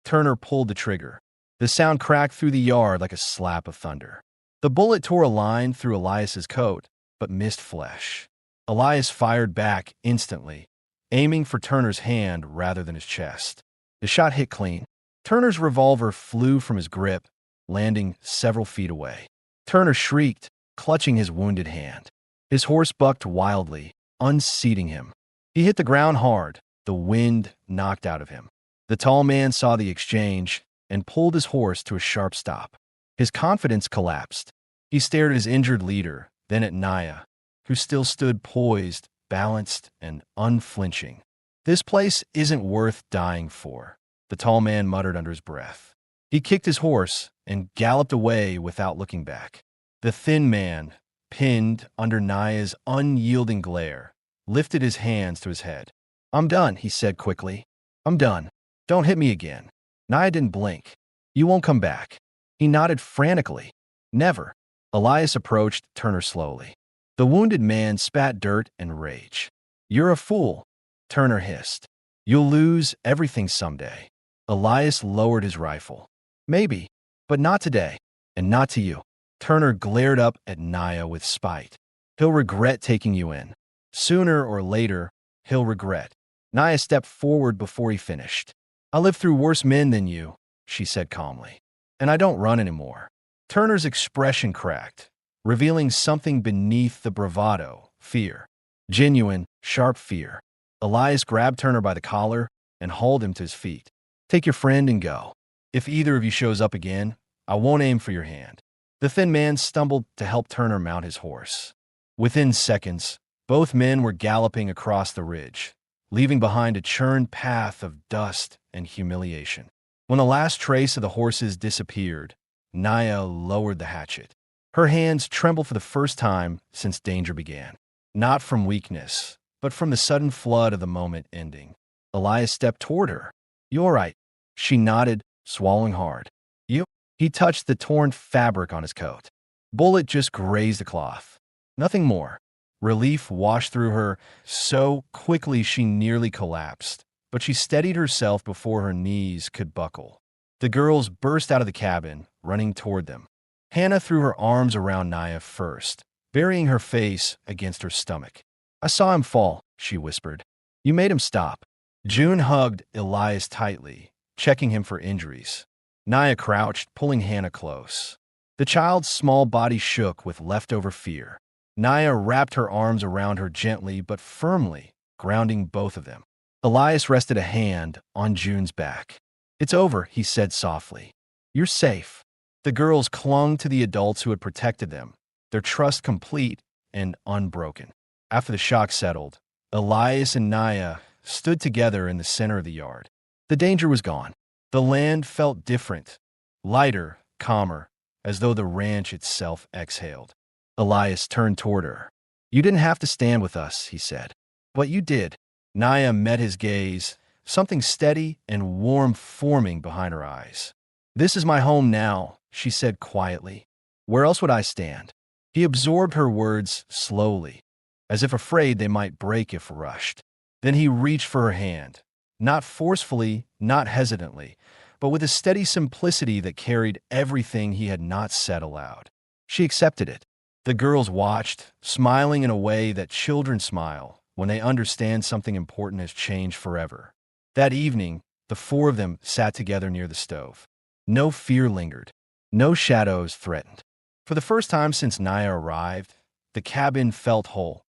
Turner pulled the trigger. The sound cracked through the yard like a slap of thunder. The bullet tore a line through Elias's coat, but missed flesh. Elias fired back instantly, aiming for Turner's hand rather than his chest. The shot hit clean. Turner's revolver flew from his grip, landing several feet away. Turner shrieked, clutching his wounded hand. His horse bucked wildly, unseating him. He hit the ground hard, the wind knocked out of him. The tall man saw the exchange and pulled his horse to a sharp stop. His confidence collapsed. He stared at his injured leader, then at Naya, who still stood poised, balanced, and unflinching. This place isn't worth dying for, the tall man muttered under his breath. He kicked his horse and galloped away without looking back. The thin man, pinned under Naya's unyielding glare, lifted his hands to his head. I'm done, he said quickly. I'm done. Don't hit me again. Naya didn't blink. You won't come back. He nodded frantically. Never. Elias approached Turner slowly. The wounded man spat dirt and rage. You're a fool, Turner hissed. You'll lose everything someday. Elias lowered his rifle. Maybe, but not today, and not to you. Turner glared up at Naya with spite. He'll regret taking you in. Sooner or later, he'll regret. Naya stepped forward before he finished. I lived through worse men than you, she said calmly. And I don't run anymore. Turner's expression cracked, revealing something beneath the bravado, fear. Genuine, sharp fear. Elias grabbed Turner by the collar and hauled him to his feet. Take your friend and go. If either of you shows up again, I won't aim for your hand. The thin man stumbled to help Turner mount his horse. Within seconds, both men were galloping across the ridge, leaving behind a churned path of dust and humiliation. When the last trace of the horses disappeared, Naya lowered the hatchet. Her hands trembled for the first time since danger began. Not from weakness, but from the sudden flood of the moment ending. Elias stepped toward her. You all right? She nodded, swallowing hard. You? He touched the torn fabric on his coat. Bullet just grazed the cloth. Nothing more. Relief washed through her so quickly she nearly collapsed, but she steadied herself before her knees could buckle. The girls burst out of the cabin, running toward them. Hannah threw her arms around Naya first, burying her face against her stomach. I saw him fall, she whispered. You made him stop. June hugged Elias tightly, checking him for injuries. Naya crouched, pulling Hannah close. The child's small body shook with leftover fear. Naya wrapped her arms around her gently but firmly, grounding both of them. Elias rested a hand on June's back. It's over, he said softly. You're safe. The girls clung to the adults who had protected them, their trust complete and unbroken. After the shock settled, Elias and Naya stood together in the center of the yard. The danger was gone. The land felt different, lighter, calmer, as though the ranch itself exhaled. Elias turned toward her. You didn't have to stand with us, he said. But you did. Naya met his gaze, something steady and warm forming behind her eyes. This is my home now, she said quietly. Where else would I stand? He absorbed her words slowly, as if afraid they might break if rushed. Then he reached for her hand, not forcefully, not hesitantly, but with a steady simplicity that carried everything he had not said aloud. She accepted it. The girls watched, smiling in a way that children smile when they understand something important has changed forever. That evening, the four of them sat together near the stove. No fear lingered. No shadows threatened. For the first time since Naya arrived, the cabin felt whole.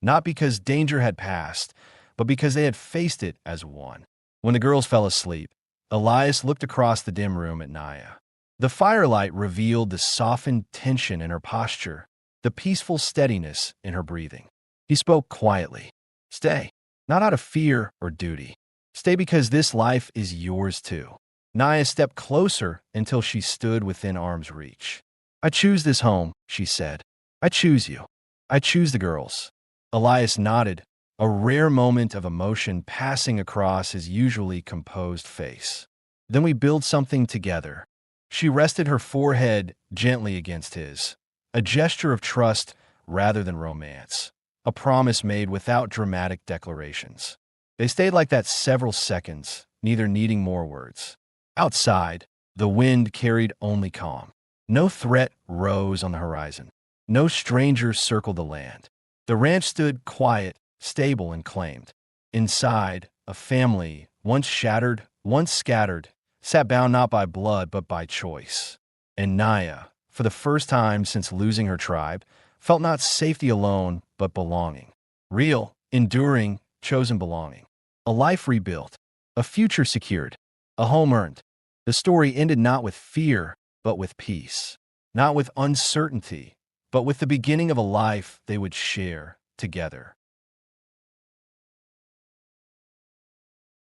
Not because danger had passed, but because they had faced it as one. When the girls fell asleep, Elias looked across the dim room at Naya. The firelight revealed the softened tension in her posture, the peaceful steadiness in her breathing. He spoke quietly. Stay, not out of fear or duty. Stay because this life is yours too. Naya stepped closer until she stood within arm's reach. I choose this home, she said. I choose you. I choose the girls. Elias nodded, a rare moment of emotion passing across his usually composed face. Then we build something together. She rested her forehead gently against his, a gesture of trust rather than romance, a promise made without dramatic declarations. They stayed like that several seconds, neither needing more words. Outside, the wind carried only calm. No threat rose on the horizon. No stranger circled the land. The ranch stood quiet, stable, and claimed. Inside, a family, once shattered, once scattered, sat bound not by blood but by choice. And Naya, for the first time since losing her tribe, felt not safety alone but belonging. Real, enduring, chosen belonging. A life rebuilt, a future secured, a home earned. The story ended not with fear, but with peace. Not with uncertainty, but with the beginning of a life they would share together.